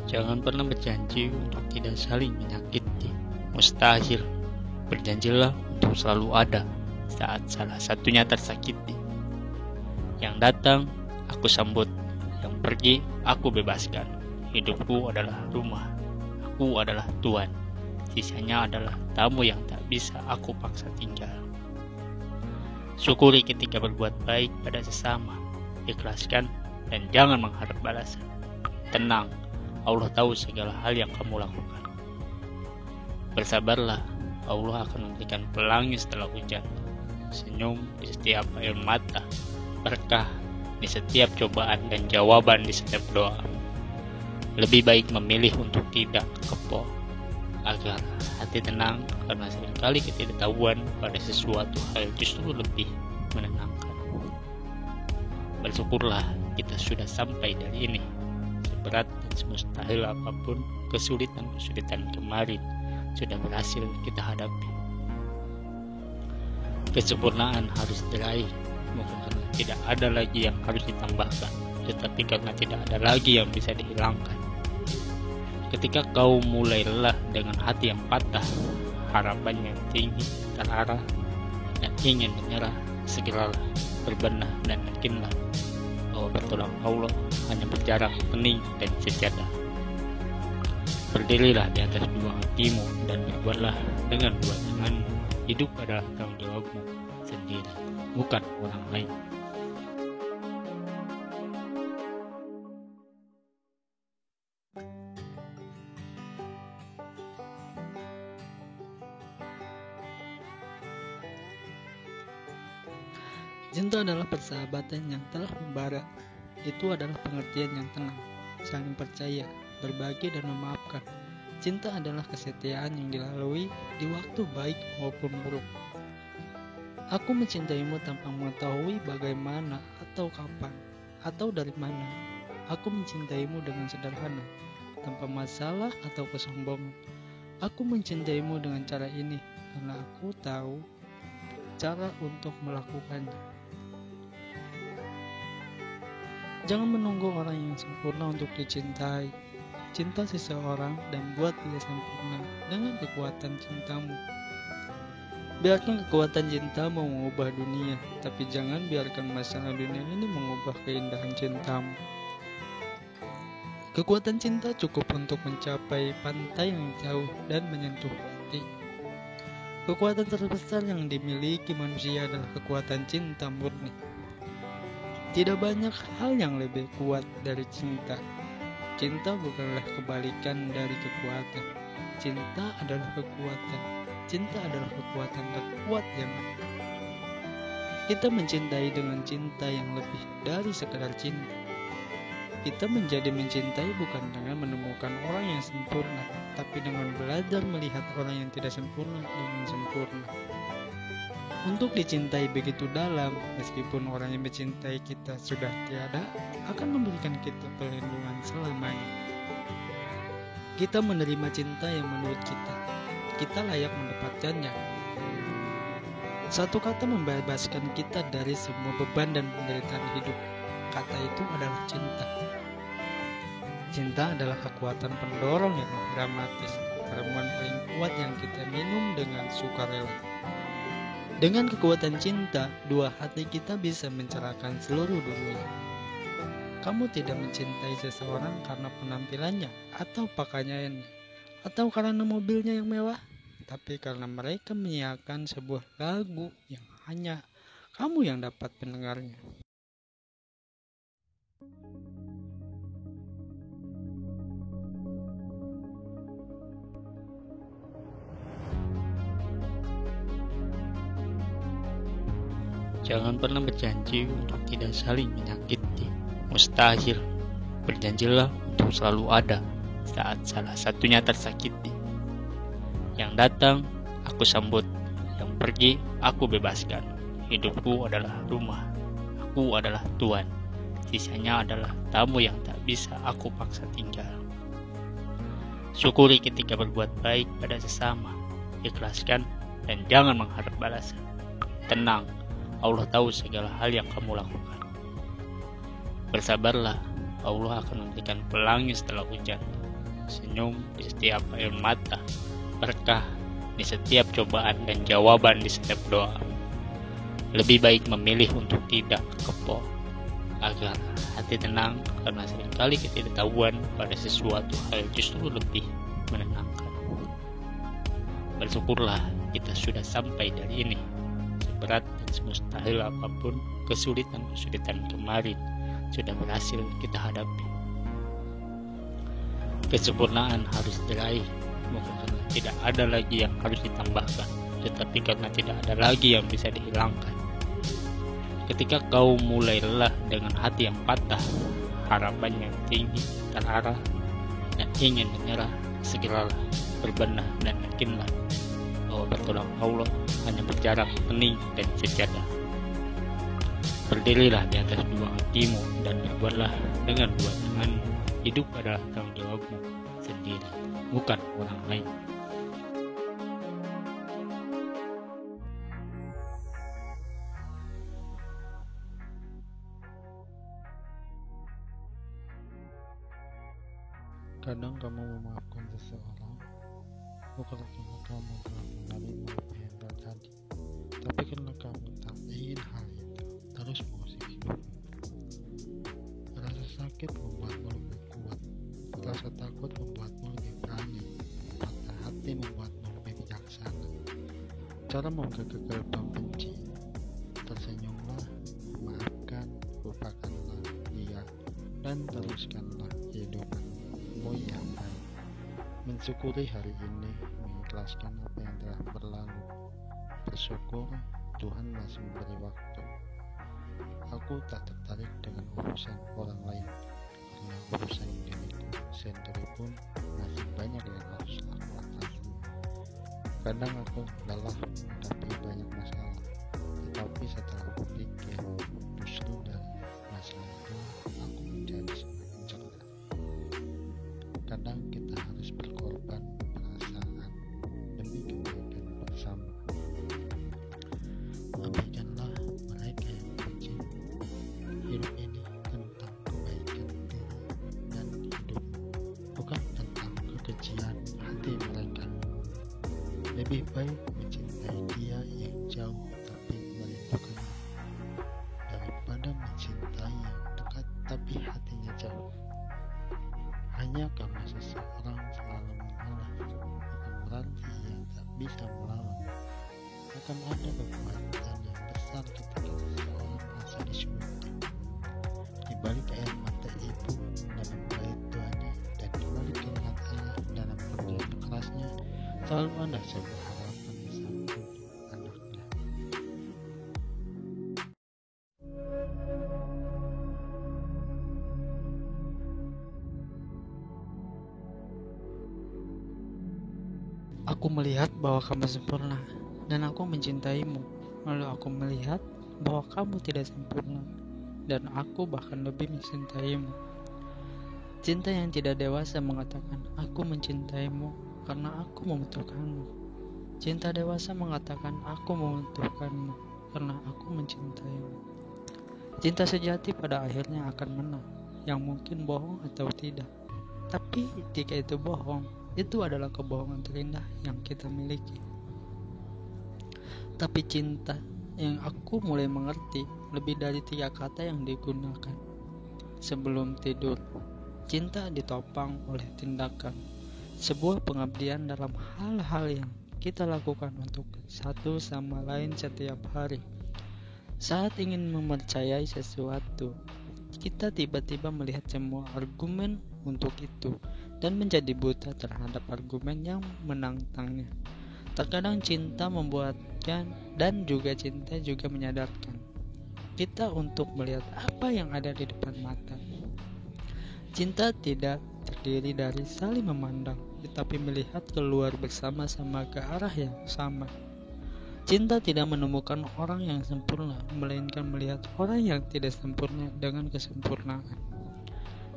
Jangan pernah berjanji untuk tidak saling menyakiti. Mustahil. Berjanjilah untuk selalu ada saat salah satunya tersakiti. Yang datang, aku sambut. Yang pergi, aku bebaskan. Hidupku adalah rumah. Aku adalah tuan. Sisanya adalah tamu yang tak bisa aku paksa tinggal. Syukuri ketika berbuat baik pada sesama. Ikhlaskan dan jangan mengharap balasan. Tenang. Allah tahu segala hal yang kamu lakukan. Bersabarlah, Allah akan memberikan pelangi setelah hujan. Senyum di setiap air mata, berkah di setiap cobaan dan jawaban di setiap doa. Lebih baik memilih untuk tidak kepo, agar hati tenang, karena seringkali ketidaktahuan pada sesuatu hal justru lebih menenangkan. Bersyukurlah kita sudah sampai dari ini. Berat dan semustahil apapun kesulitan-kesulitan kemarin sudah berhasil kita hadapi. Kesempurnaan harus diraih, bukan karena tidak ada lagi yang harus ditambahkan, tetapi karena tidak ada lagi yang bisa dihilangkan. Ketika kau mulai lelah dengan hati yang patah, harapan yang tinggi, terarah, dan ingin menyerah, segeralah berbenah dan yakinlah bahwa pertolongan Allah hanya berjarak hening dan sejadah. Berdirilah di atas dua kakimu dan berbuatlah dengan dua tanganmu. Hidup adalah tanggung jawabmu sendiri, bukan orang lain. Cinta adalah persahabatan yang telah membara. Itu adalah pengertian yang tenang, saling percaya, berbagi dan memaafkan. Cinta adalah kesetiaan yang dilalui di waktu baik maupun buruk. Aku mencintaimu tanpa mengetahui bagaimana atau kapan atau dari mana. Aku mencintaimu dengan sederhana, tanpa masalah atau kesombongan. Aku mencintaimu dengan cara ini karena aku tahu cara untuk melakukannya. Jangan menunggu orang yang sempurna untuk dicintai. Cinta seseorang dan buat dia sempurna dengan kekuatan cintamu. Biarkan kekuatan cintamu mengubah dunia, tapi jangan biarkan masalah dunia ini mengubah keindahan cintamu. Kekuatan cinta cukup untuk mencapai pantai yang jauh dan menyentuh hati. Kekuatan terbesar yang dimiliki manusia adalah kekuatan cinta murni. Tidak banyak hal yang lebih kuat dari cinta. Cinta bukanlah kebalikan dari kekuatan. Cinta adalah kekuatan. Cinta adalah kekuatan terkuat yang ada. Kita mencintai dengan cinta yang lebih dari sekadar cinta. Kita menjadi mencintai bukan dengan menemukan orang yang sempurna, tapi dengan belajar melihat orang yang tidak sempurna dengan sempurna. Untuk dicintai begitu dalam, meskipun orang yang mencintai kita sudah tiada, akan memberikan kita perlindungan selamanya. Kita menerima cinta yang menurut kita layak mendapatkannya. Satu kata membebaskan kita dari semua beban dan penderitaan hidup. Kata itu adalah cinta. Cinta adalah kekuatan pendorong yang dramatis, ramuan paling kuat yang kita minum dengan sukarela. Dengan kekuatan cinta, dua hati kita bisa mencerahkan seluruh dunia. Kamu tidak mencintai seseorang karena penampilannya atau pakaiannya, atau karena mobilnya yang mewah, tapi karena mereka menyiarkan sebuah lagu yang hanya kamu yang dapat mendengarnya. Jangan pernah berjanji untuk tidak saling menyakiti. Mustahil. Berjanjilah untuk selalu ada saat salah satunya tersakiti. Yang datang, aku sambut. Yang pergi, aku bebaskan. Hidupku adalah rumah. Aku adalah tuan. Sisanya adalah tamu yang tak bisa aku paksa tinggal. Syukuri ketika berbuat baik pada sesama. Ikhlaskan dan jangan mengharap balasan. Tenang. Allah tahu segala hal yang kamu lakukan. Bersabarlah, Allah akan memberikan pelangi setelah hujan. Senyum di setiap air mata, berkah di setiap cobaan dan jawaban di setiap doa. Lebih baik memilih untuk tidak kepo, agar hati tenang, karena seringkali ketidaktahuan pada sesuatu hal justru lebih menenangkan. Bersyukurlah kita sudah sampai dari ini. Berat dan semustahil apapun kesulitan kemarin sudah berhasil kita hadapi. Kesempurnaan harus diraih, bukan karena tidak ada lagi yang harus ditambahkan, tetapi karena tidak ada lagi yang bisa dihilangkan. Ketika kau mulai lelah dengan hati yang patah, harapan yang tinggi, terarah, dan ingin menyerah, segeralah berbenah dan yakinlah bahwa pertolongan Allah hanya berjarak hening dan sejadah. Berdirilah di atas dua kakimu dan berbuatlah dengan dua tanganmu. Hidup adalah tanggung jawabmu sendiri, bukan orang lain. Kadang kamu memaafkan seseorang bukan karena kamu telah menerima apa yang terjadi, tapi karena kamu tak ingin hal itu terus mengusik hidupmu. Rasa sakit membuatmu lebih kuat, rasa takut membuatmu lebih berani, patah hati membuatmu lebih bijaksana. Sementara mau ke gerbang benci, tersenyumlah, maafkan, lupakanlah dia, dan teruskanlah hidupmu yang baik. Mensyukuri hari ini, mengikhlaskan apa yang telah berlalu. Bersyukur Tuhan masih memberi waktu. Aku tak tertarik dengan urusan orang lain, karena urusan diriku sendiri pun masih banyak yang harus aku atasi. Kadang aku lelah menghadapi banyak masalah, tetapi setelah berpikir, justru dari masalah itu aku menjadi semakin cerdas. Kadang kita harus berkorban perasaan demi kebaikan bersama. Abaikanlah mereka yang benci. Hidup ini tentang kebaikan diri dan hidup, bukan tentang kekejian hati mereka. Lebih baik mencintai dia yang jauh tapi merindukannya, daripada mencintai yang dekat tapi hatinya jauh. Hanya karena seseorang selalu mengalah, bukan berarti ia tak bisa melawan. Akan ada kekuatan yang besar ketika seseorang merasa disuntik. Di balik air mata ibu dalam bait doanya, dan di balik keringat ayah dalam kerja kerasnya, selalu ada sebuah harapan besar untuk anaknya. Aku melihat bahwa kamu sempurna, dan aku mencintaimu. Lalu aku melihat bahwa kamu tidak sempurna, dan aku bahkan lebih mencintaimu. Cinta yang tidak dewasa mengatakan, aku mencintaimu karena aku membutuhkanmu. Cinta dewasa mengatakan, aku membutuhkanmu karena aku mencintaimu. Cinta sejati pada akhirnya akan menang, yang mungkin bohong atau tidak. Tapi jika itu bohong, itu adalah kebohongan terindah yang kita miliki. Tapi cinta yang aku mulai mengerti lebih dari 3 kata yang digunakan. Sebelum tidur, cinta ditopang oleh tindakan, sebuah pengabdian dalam hal-hal yang kita lakukan untuk satu sama lain setiap hari. Saat ingin mempercayai sesuatu, kita tiba-tiba melihat semua argumen untuk itu dan menjadi buta terhadap argumen yang menantangnya. Terkadang cinta membuatkan, dan juga cinta juga menyadarkan kita untuk melihat apa yang ada di depan mata. Cinta tidak terdiri dari saling memandang, tetapi melihat keluar bersama-sama ke arah yang sama. Cinta tidak menemukan orang yang sempurna, melainkan melihat orang yang tidak sempurna dengan kesempurnaan.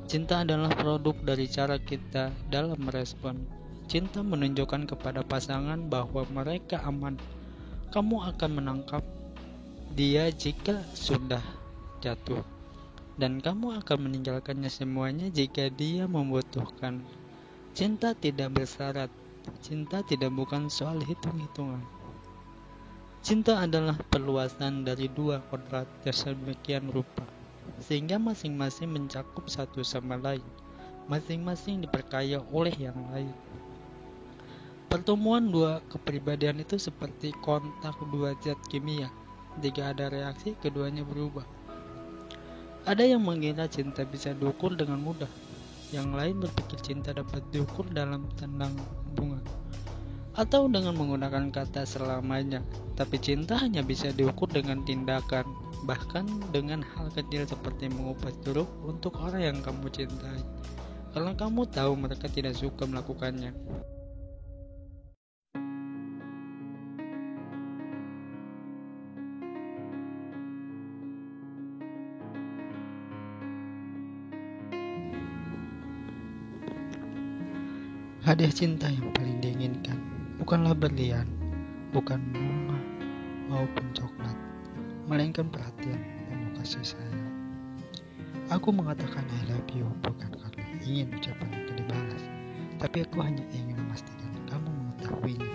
Cinta adalah produk dari cara kita dalam merespon. Cinta menunjukkan kepada pasangan bahwa mereka aman. Kamu akan menangkap dia jika sudah jatuh, dan kamu akan meninggalkannya semuanya jika dia membutuhkan. Cinta tidak bersyarat. Cinta tidak bukan soal hitung-hitungan. Cinta adalah perluasan dari 2 kodrat sedemikian rupa, sehingga masing-masing mencakup satu sama lain, masing-masing diperkaya oleh yang lain. Pertemuan 2 kepribadian itu seperti kontak 2 zat kimia. Jika ada reaksi, keduanya berubah. Ada yang mengira cinta bisa diukur dengan mudah, yang lain berpikir cinta dapat diukur dalam tandang bunga atau dengan menggunakan kata selamanya. Tapi cinta hanya bisa diukur dengan tindakan, bahkan dengan hal kecil seperti mengupas jeruk untuk orang yang kamu cintai, karena kamu tahu mereka tidak suka melakukannya. Hadiah cinta yang paling diinginkan bukanlah berlian, bukan bunga maupun coklat, melainkan perhatian penuh kasih sayang. Aku mengatakan I love you bukan karena ingin ucapan itu dibalas, tapi aku hanya ingin memastikan kamu mengetahuinya.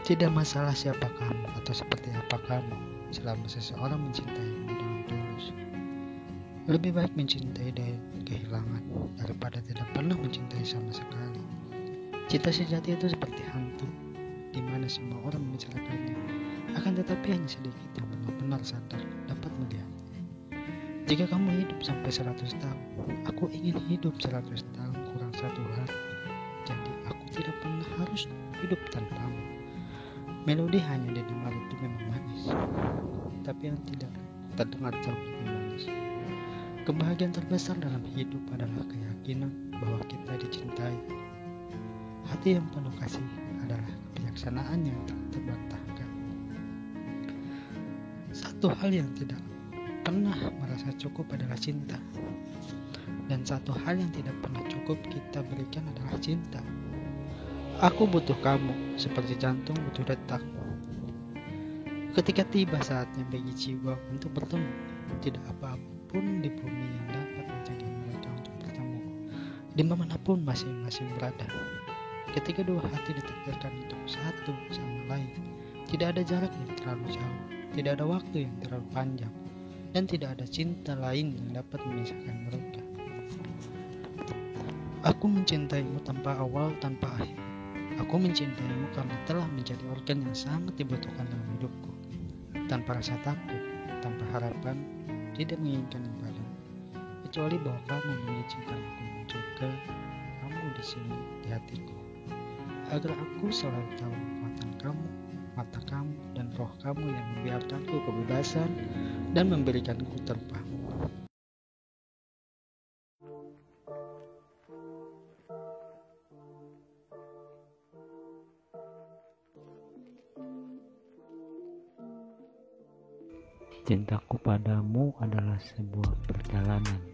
Tidak masalah siapa kamu atau seperti apa kamu, selama seseorang mencintaimu dengan tulus. Lebih baik mencintai dari kehilangan daripada tidak pernah mencintai sama sekali. Cinta sejati itu seperti hantu. di mana semua orang membicarakannya. Akan tetapi hanya sedikit yang benar-benar sadar dapat melihatnya. Jika kamu hidup sampai 100 tahun, aku ingin hidup 100 tahun kurang 1 hari. Jadi aku tidak pernah harus hidup tanpamu. Melodi hanya didengar itu memang manis, tapi yang tidak terdengar jauh lebih manis. Kebahagiaan terbesar dalam hidup adalah keyakinan bahwa kita dicintai. Hati yang penuh kasih adalah kebijaksanaan yang tak terbantahkan. Satu hal yang tidak pernah merasa cukup adalah cinta. Dan satu hal yang tidak pernah cukup kita berikan adalah cinta. Aku butuh kamu seperti jantung butuh detak. Ketika tiba saatnya bagi jiwa untuk bertemu, tidak apapun di bumi yang dapat menjadi mereka untuk bertemu, dimanapun masing-masing berada. Ketika dua hati ditakdirkan untuk satu sama lain, tidak ada jarak yang terlalu jauh, tidak ada waktu yang terlalu panjang, dan tidak ada cinta lain yang dapat memisahkan mereka. Aku mencintaimu tanpa awal, tanpa akhir. Aku mencintaimu karena telah menjadi organ yang sangat dibutuhkan dalam hidupku. Tanpa rasa takut, tanpa harapan, tidak menginginkan imbalan, kecuali bahwa kamu mengizinkan aku juga kamu di sini di hatiku, agar aku selalu tahu kekuatan kamu, mata kamu, dan roh kamu yang membiarkanku kebebasan dan memberikanku terbang. Cintaku padamu adalah sebuah perjalanan,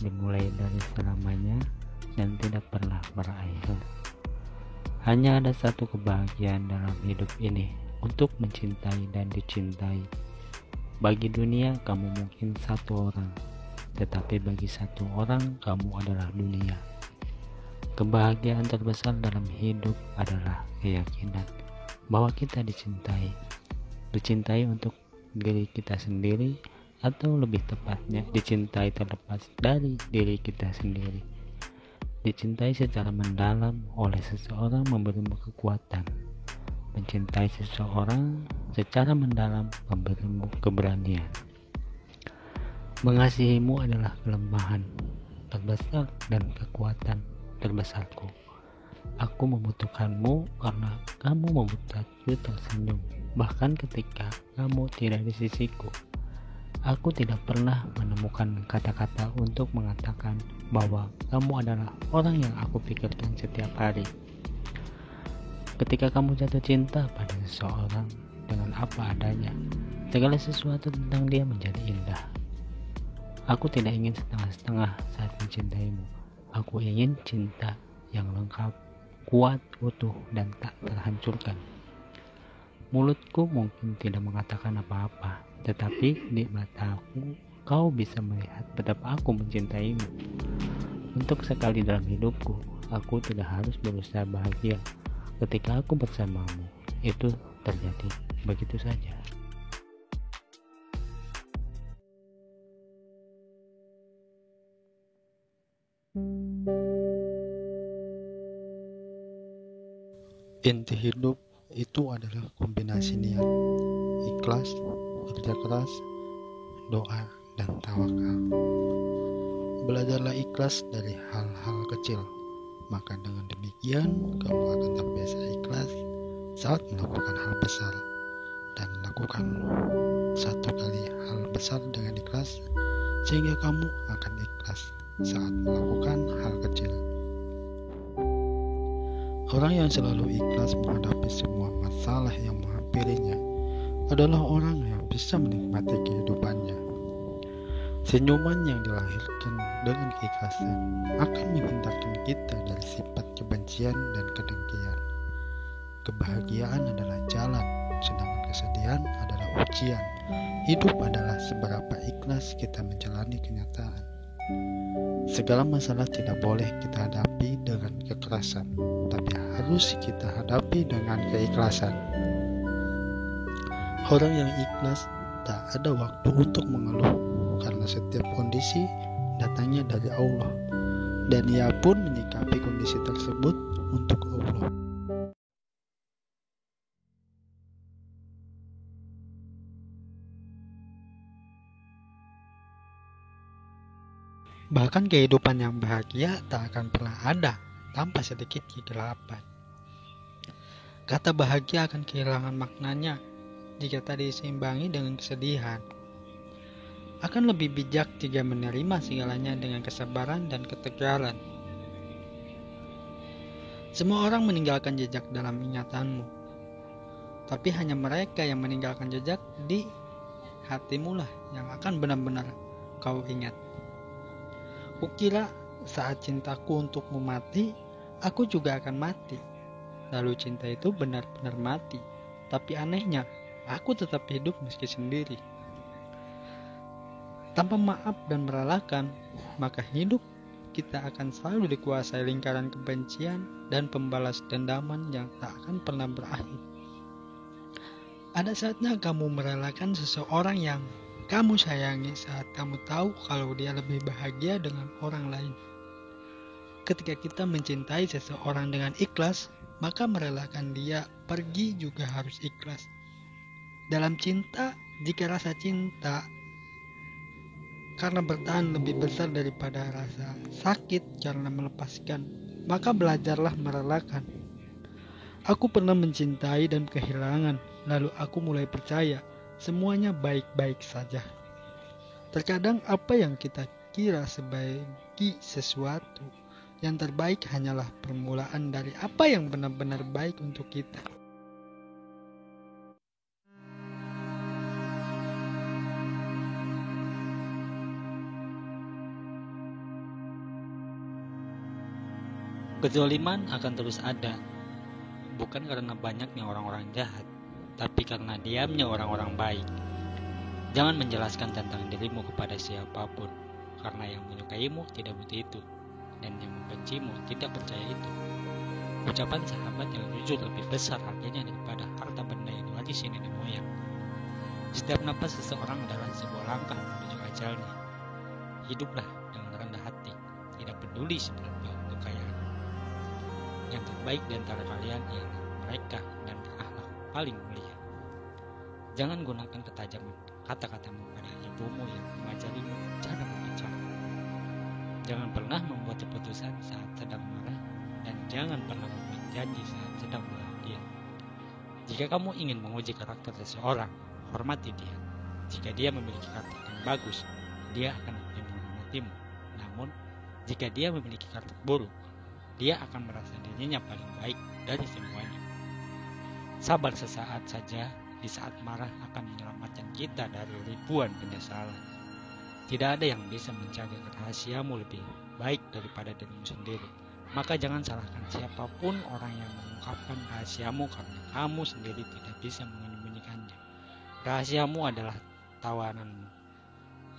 dimulai dari selamanya dan tidak pernah berakhir. Hanya ada satu kebahagiaan dalam hidup ini, untuk mencintai dan dicintai. Bagi dunia, kamu mungkin satu orang, tetapi bagi satu orang, kamu adalah dunia. Kebahagiaan terbesar dalam hidup adalah keyakinan bahwa kita dicintai. Dicintai untuk diri kita sendiri, atau lebih tepatnya dicintai terlepas dari diri kita sendiri. Dicintai secara mendalam oleh seseorang memberimu kekuatan. Mencintai seseorang secara mendalam memberimu keberanian. Mengasihimu adalah kelemahan terbesar dan kekuatan terbesarku. Aku membutuhkanmu karena kamu membuatku tersenyum. Bahkan ketika kamu tidak di sisiku, aku tidak pernah menemukan kata-kata untuk mengatakan bahwa kamu adalah orang yang aku pikirkan setiap hari. Ketika kamu jatuh cinta pada seseorang dengan apa adanya, segala sesuatu tentang dia menjadi indah. Aku tidak ingin setengah-setengah saat mencintaimu. Aku ingin cinta yang lengkap, kuat, utuh, dan tak terhancurkan. Mulutku mungkin tidak mengatakan apa-apa, tetapi di mataku kau bisa melihat betapa aku mencintaimu. Untuk sekali dalam hidupku, aku tidak harus berusaha bahagia. Ketika aku bersamamu, itu terjadi begitu saja. Inti hidup itu adalah kombinasi niat, ikhlas, kerja keras, doa, dan tawakal. Belajarlah ikhlas dari hal-hal kecil, maka dengan demikian kamu akan terbiasa ikhlas saat melakukan hal besar, dan lakukan satu kali hal besar dengan ikhlas sehingga kamu akan ikhlas saat melakukan hal kecil. Orang yang selalu ikhlas menghadapi semua masalah yang menghampirinya adalah orang yang bisa menikmati kehidupannya. Senyuman yang dilahirkan dengan keikhlasan akan menghindarkan kita dari sifat kebencian dan kedengkian. Kebahagiaan adalah jalan, sedangkan kesedihan adalah ujian. Hidup adalah seberapa ikhlas kita menjalani kenyataan. Segala masalah tidak boleh kita hadapi dengan kekerasan, tapi harus kita hadapi dengan keikhlasan. Orang yang ikhlas tak ada waktu untuk mengeluh, karena setiap kondisi datangnya dari Allah, dan ia pun menyikapi kondisi tersebut untuk Allah. Bahkan kehidupan yang bahagia tak akan pernah ada tanpa sedikit kegelapan. Kata bahagia akan kehilangan maknanya jika tak diseimbangi dengan kesedihan. Akan lebih bijak jika menerima segalanya dengan kesabaran dan ketegaran. Semua orang meninggalkan jejak dalam ingatanmu, tapi hanya mereka yang meninggalkan jejak di hatimu lah yang akan benar-benar kau ingat. Kukira saat cintaku untukmu mati, aku juga akan mati. Lalu cinta itu benar-benar mati. Tapi anehnya, aku tetap hidup meski sendiri. Tanpa maaf dan merelakan, maka hidup kita akan selalu dikuasai lingkaran kebencian dan pembalas dendaman yang tak akan pernah berakhir. Ada saatnya kamu merelakan seseorang yang kamu sayangi saat kamu tahu kalau dia lebih bahagia dengan orang lain. Ketika kita mencintai seseorang dengan ikhlas, maka merelakan dia pergi juga harus ikhlas. Dalam cinta, jika rasa cinta karena bertahan lebih besar daripada rasa sakit karena melepaskan, maka belajarlah merelakan. Aku pernah mencintai dan kehilangan, lalu aku mulai percaya semuanya baik-baik saja. Terkadang apa yang kita kira sebagai sesuatu yang terbaik hanyalah permulaan dari apa yang benar-benar baik untuk kita. Kezaliman akan terus ada, bukan karena banyaknya orang-orang jahat, tapi karena diamnya orang-orang baik. Jangan menjelaskan tentang dirimu kepada siapapun, karena yang menyukaimu tidak butuh itu, dan yang membencimu tidak percaya itu. Ucapan sahabat yang jujur lebih besar harganya daripada harta benda yang diwarisi nenek moyang. Setiap napas seseorang adalah sebuah langkah menuju ajalnya. Hiduplah dengan rendah hati, tidak peduli seberapa kekayaan. Yang terbaik di antara kalian ialah mereka dan berakhlak paling mulia. Jangan gunakan ketajaman kata-katamu pada ibumu yang mengajarimu cara berbicara. Jangan pernah membuat keputusan saat sedang marah, dan jangan pernah membuat janji saat sedang bahagia. Jika kamu ingin menguji karakter seseorang, hormati dia. Jika dia memiliki karakter yang bagus, dia akan menghormatimu. Namun, jika dia memiliki karakter buruk, dia akan merasa dirinya paling baik dari semuanya. Sabar sesaat saja, di saat marah akan menyelamatkan kita dari ribuan penyesalan. Tidak ada yang bisa menjaga rahasiamu lebih baik daripada dirimu sendiri. Maka jangan salahkan siapapun orang yang mengungkapkan rahasiamu, karena kamu sendiri tidak bisa menyembunyikannya. Rahasiamu adalah tawananmu,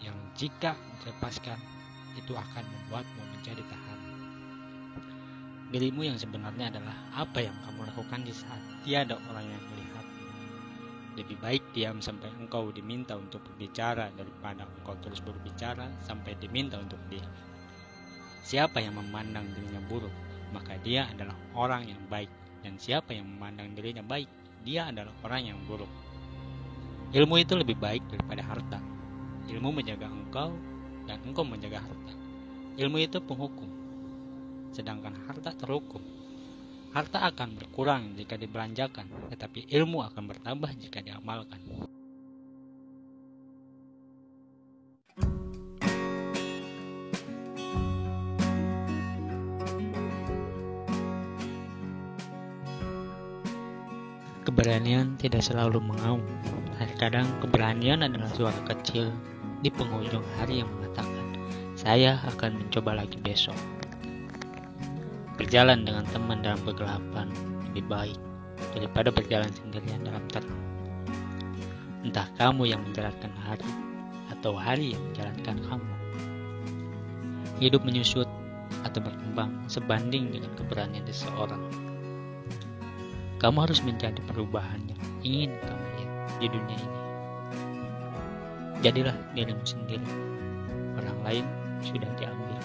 yang jika dilepaskan, itu akan membuatmu menjadi tahanan. Dirimu yang sebenarnya adalah apa yang kamu lakukan di saat tiada orang yang melihat. Lebih baik diam sampai engkau diminta untuk berbicara daripada engkau terus berbicara sampai diminta untuk diam. Siapa yang memandang dirinya buruk, maka dia adalah orang yang baik. Dan siapa yang memandang dirinya baik, dia adalah orang yang buruk. Ilmu itu lebih baik daripada harta. Ilmu menjaga engkau dan engkau menjaga harta. Ilmu itu penghukum, sedangkan harta terhukum. Harta akan berkurang jika dibelanjakan, tetapi ilmu akan bertambah jika diamalkan. Keberanian tidak selalu mengaum. Terkadang keberanian adalah suara kecil di penghujung hari yang mengatakan, "Saya akan mencoba lagi besok." Berjalan dengan teman dalam kegelapan lebih baik daripada berjalan sendirian dalam terang. Entah kamu yang menjalankan hari atau hari yang menjalankan kamu. Hidup menyusut atau berkembang sebanding dengan keberanian seseorang. Kamu harus menjadi perubahan yang ingin kamu lihat di dunia ini. Jadilah dirimu sendiri. Orang lain sudah diambil.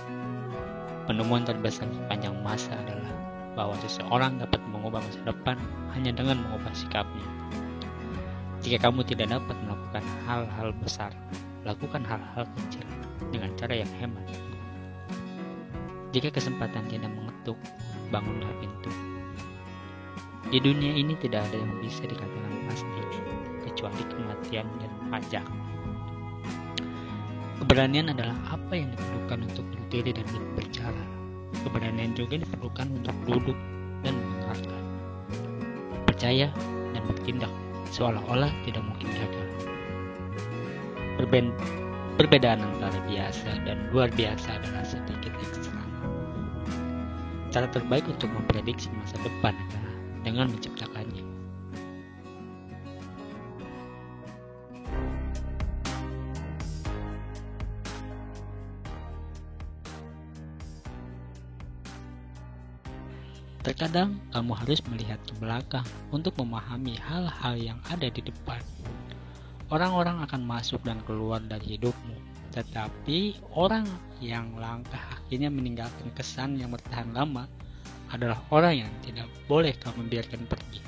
Penemuan terbesar sepanjang masa adalah bahwa seseorang dapat mengubah masa depan hanya dengan mengubah sikapnya. Jika kamu tidak dapat melakukan hal-hal besar, lakukan hal-hal kecil dengan cara yang hemat. Jika kesempatan tidak mengetuk, bangunlah pintu. Di dunia ini tidak ada yang bisa dikatakan pasti, kecuali kematian dan pajak. Keberanian adalah apa yang diperlukan untuk berdiri dan berbicara. Keberanian juga diperlukan untuk duduk dan mendengarkan. Percaya dan bertindak seolah-olah tidak mungkin gagal. Perbedaan antara biasa dan luar biasa adalah sedikit ekstra. Cara terbaik untuk memprediksi masa depan adalah dengan menciptakannya. Terkadang kamu harus melihat ke belakang untuk memahami hal-hal yang ada di depan. Orang-orang akan masuk dan keluar dari hidupmu, tetapi orang yang langkah akhirnya meninggalkan kesan yang bertahan lama adalah orang yang tidak boleh kamu biarkan pergi.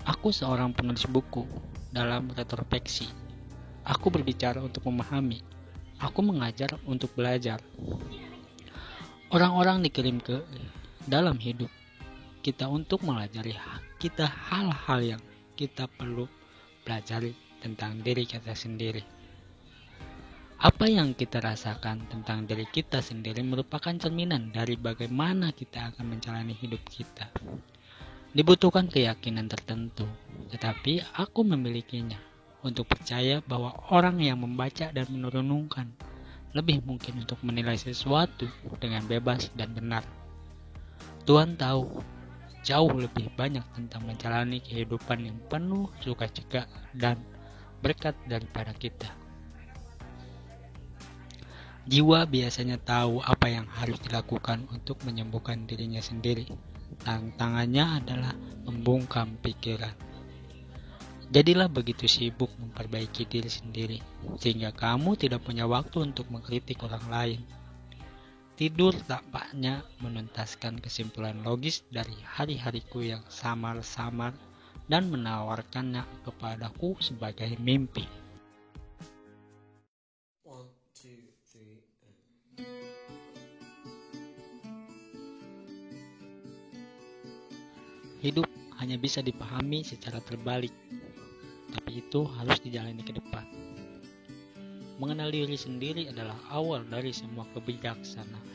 Aku seorang penulis buku. Dalam retrospeksi, aku berbicara untuk memahami. Aku mengajar untuk belajar. Orang-orang dikirim ke dalam hidup kita untuk melajari kita hal-hal yang kita perlu pelajari tentang diri kita sendiri. Apa yang kita rasakan tentang diri kita sendiri merupakan cerminan dari bagaimana kita akan menjalani hidup kita. Dibutuhkan keyakinan tertentu, tetapi aku memilikinya untuk percaya bahwa orang yang membaca dan merenungkan lebih mungkin untuk menilai sesuatu dengan bebas dan benar. Tuhan tahu jauh lebih banyak tentang menjalani kehidupan yang penuh sukacita dan berkat daripada kita. Jiwa biasanya tahu apa yang harus dilakukan untuk menyembuhkan dirinya sendiri. Tantangannya adalah membungkam pikiran. Jadilah begitu sibuk memperbaiki diri sendiri, sehingga kamu tidak punya waktu untuk mengkritik orang lain. Tidur tampaknya menuntaskan kesimpulan logis dari hari-hariku yang samar-samar dan menawarkannya kepadaku sebagai mimpi. Hidup hanya bisa dipahami secara terbalik, tapi itu harus dijalani ke depan. Mengenal diri sendiri adalah awal dari semua kebijaksanaan.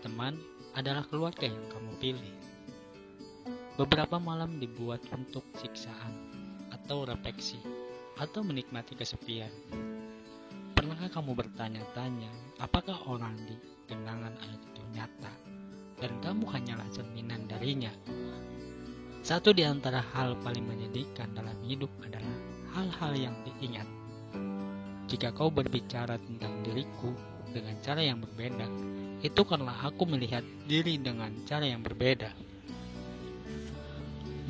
Teman adalah keluarga yang kamu pilih. Beberapa malam dibuat untuk siksaan, atau refleksi, atau menikmati kesepian. Pernahkah kamu bertanya-tanya, apakah orang di genangan air itu nyata, dan kamu hanyalah cerminan darinya? Satu di antara hal paling menyedihkan dalam hidup adalah hal-hal yang diingat. Jika kau berbicara tentang diriku dengan cara yang berbeda, itu karena aku melihat diri dengan cara yang berbeda.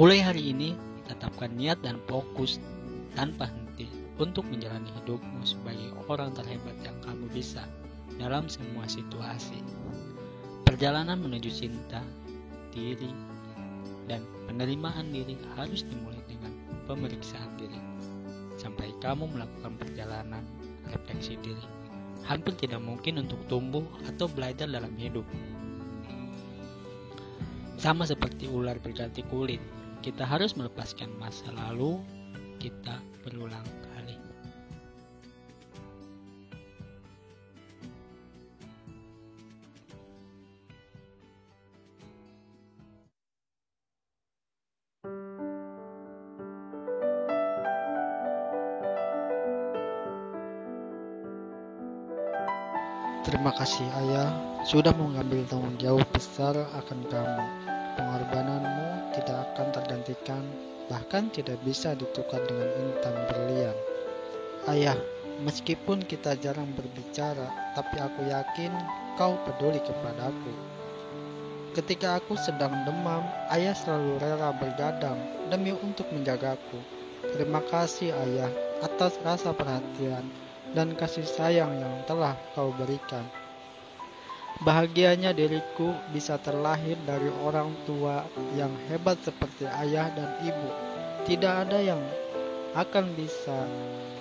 Mulai hari ini, tetapkan niat dan fokus tanpa henti untuk menjalani hidupmu sebagai orang terhebat yang kamu bisa dalam semua situasi. Perjalanan menuju cinta, diri, dan penerimaan diri harus dimulai dengan pemeriksaan diri. Sampai kamu melakukan perjalanan refleksi diri, hampir tidak mungkin untuk tumbuh atau belajar dalam hidup. Sama seperti ular berganti kulit, kita harus melepaskan masa lalu kita berulang kali. Terima kasih ayah sudah mengambil tanggung jawab besar akan kamu. Pengorbananmu tidak akan tergantikan, bahkan tidak bisa ditukar dengan intan berlian. Ayah, meskipun kita jarang berbicara, tapi aku yakin kau peduli kepadaku. Ketika aku sedang demam, ayah selalu rela bergadang demi untuk menjagaku. Terima kasih ayah atas rasa perhatian dan kasih sayang yang telah kau berikan. Bahagianya diriku bisa terlahir dari orang tua yang hebat seperti ayah dan ibu. Tidak ada yang akan bisa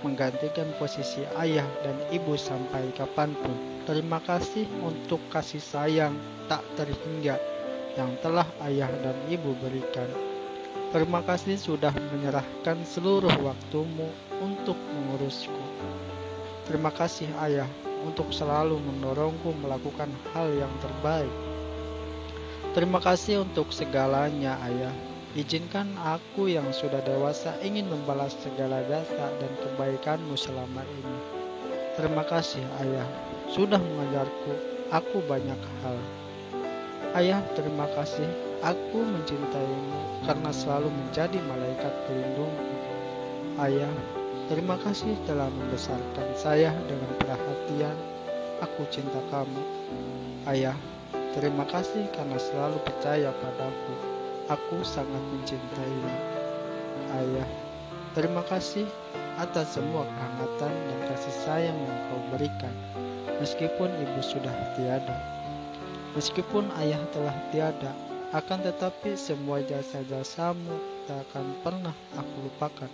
menggantikan posisi ayah dan ibu sampai kapanpun. Terima kasih untuk kasih sayang tak terhingga yang telah ayah dan ibu berikan. Terima kasih sudah menyerahkan seluruh waktumu untuk mengurusku. Terima kasih ayah untuk selalu mendorongku melakukan hal yang terbaik. Terima kasih untuk segalanya ayah. Izinkan aku yang sudah dewasa ingin membalas segala jasa dan kebaikanmu selama ini. Terima kasih ayah, sudah mengajarku aku banyak hal. Ayah, terima kasih, aku mencintaimu karena selalu menjadi malaikat pelindungku. Ayah, terima kasih telah membesarkan saya dengan perhatian. Aku cinta kamu. Ayah, terima kasih karena selalu percaya padaku. Aku sangat mencintaimu. Ayah, terima kasih atas semua kehangatan dan kasih sayang yang kau berikan. Meskipun ibu sudah tiada, meskipun ayah telah tiada, akan tetapi semua jasa-jasamu tak akan pernah aku lupakan.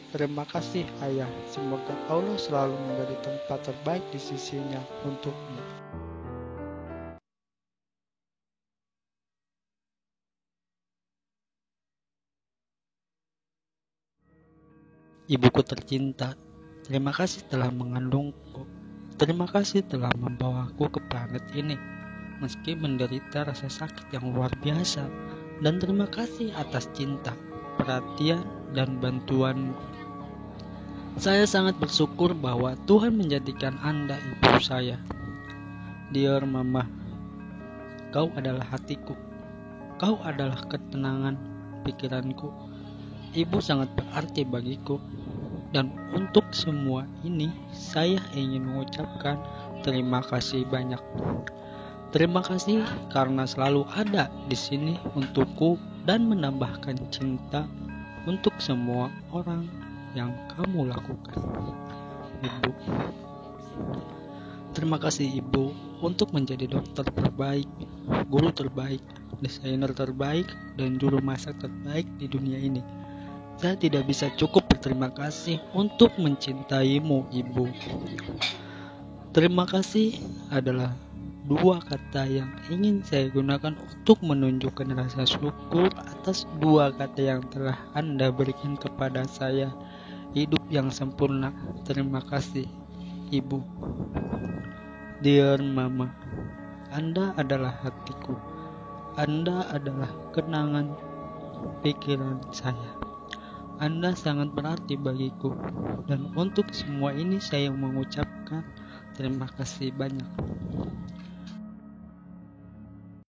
Terima kasih ayah, semoga Allah selalu memberi tempat terbaik di sisinya untukmu. Ibuku tercinta, terima kasih telah mengandungku. Terima kasih telah membawaku ke planet ini, meski menderita rasa sakit yang luar biasa. Dan terima kasih atas cinta, perhatian, dan bantuanmu. Saya sangat bersyukur bahwa Tuhan menjadikan Anda ibu saya. Dear Mama, kau adalah hatiku. Kau adalah ketenangan pikiranku. Ibu sangat berarti bagiku. Dan untuk semua ini, saya ingin mengucapkan terima kasih banyak. Terima kasih karena selalu ada di sini untukku dan menambahkan cinta untuk semua orang yang kamu lakukan. Ibu, terima kasih Ibu untuk menjadi dokter terbaik, guru terbaik, desainer terbaik, dan juru masak terbaik di dunia ini. Saya tidak bisa cukup berterima kasih untuk mencintaimu, Ibu. Terima kasih adalah dua kata yang ingin saya gunakan untuk menunjukkan rasa syukur atas dua kata yang telah Anda berikan kepada saya. Hidup yang sempurna. Terima kasih, Ibu. Dear Mama, Anda adalah hatiku. Anda adalah kenangan pikiran saya. Anda sangat berarti bagiku, dan untuk semua ini saya mengucapkan terima kasih banyak.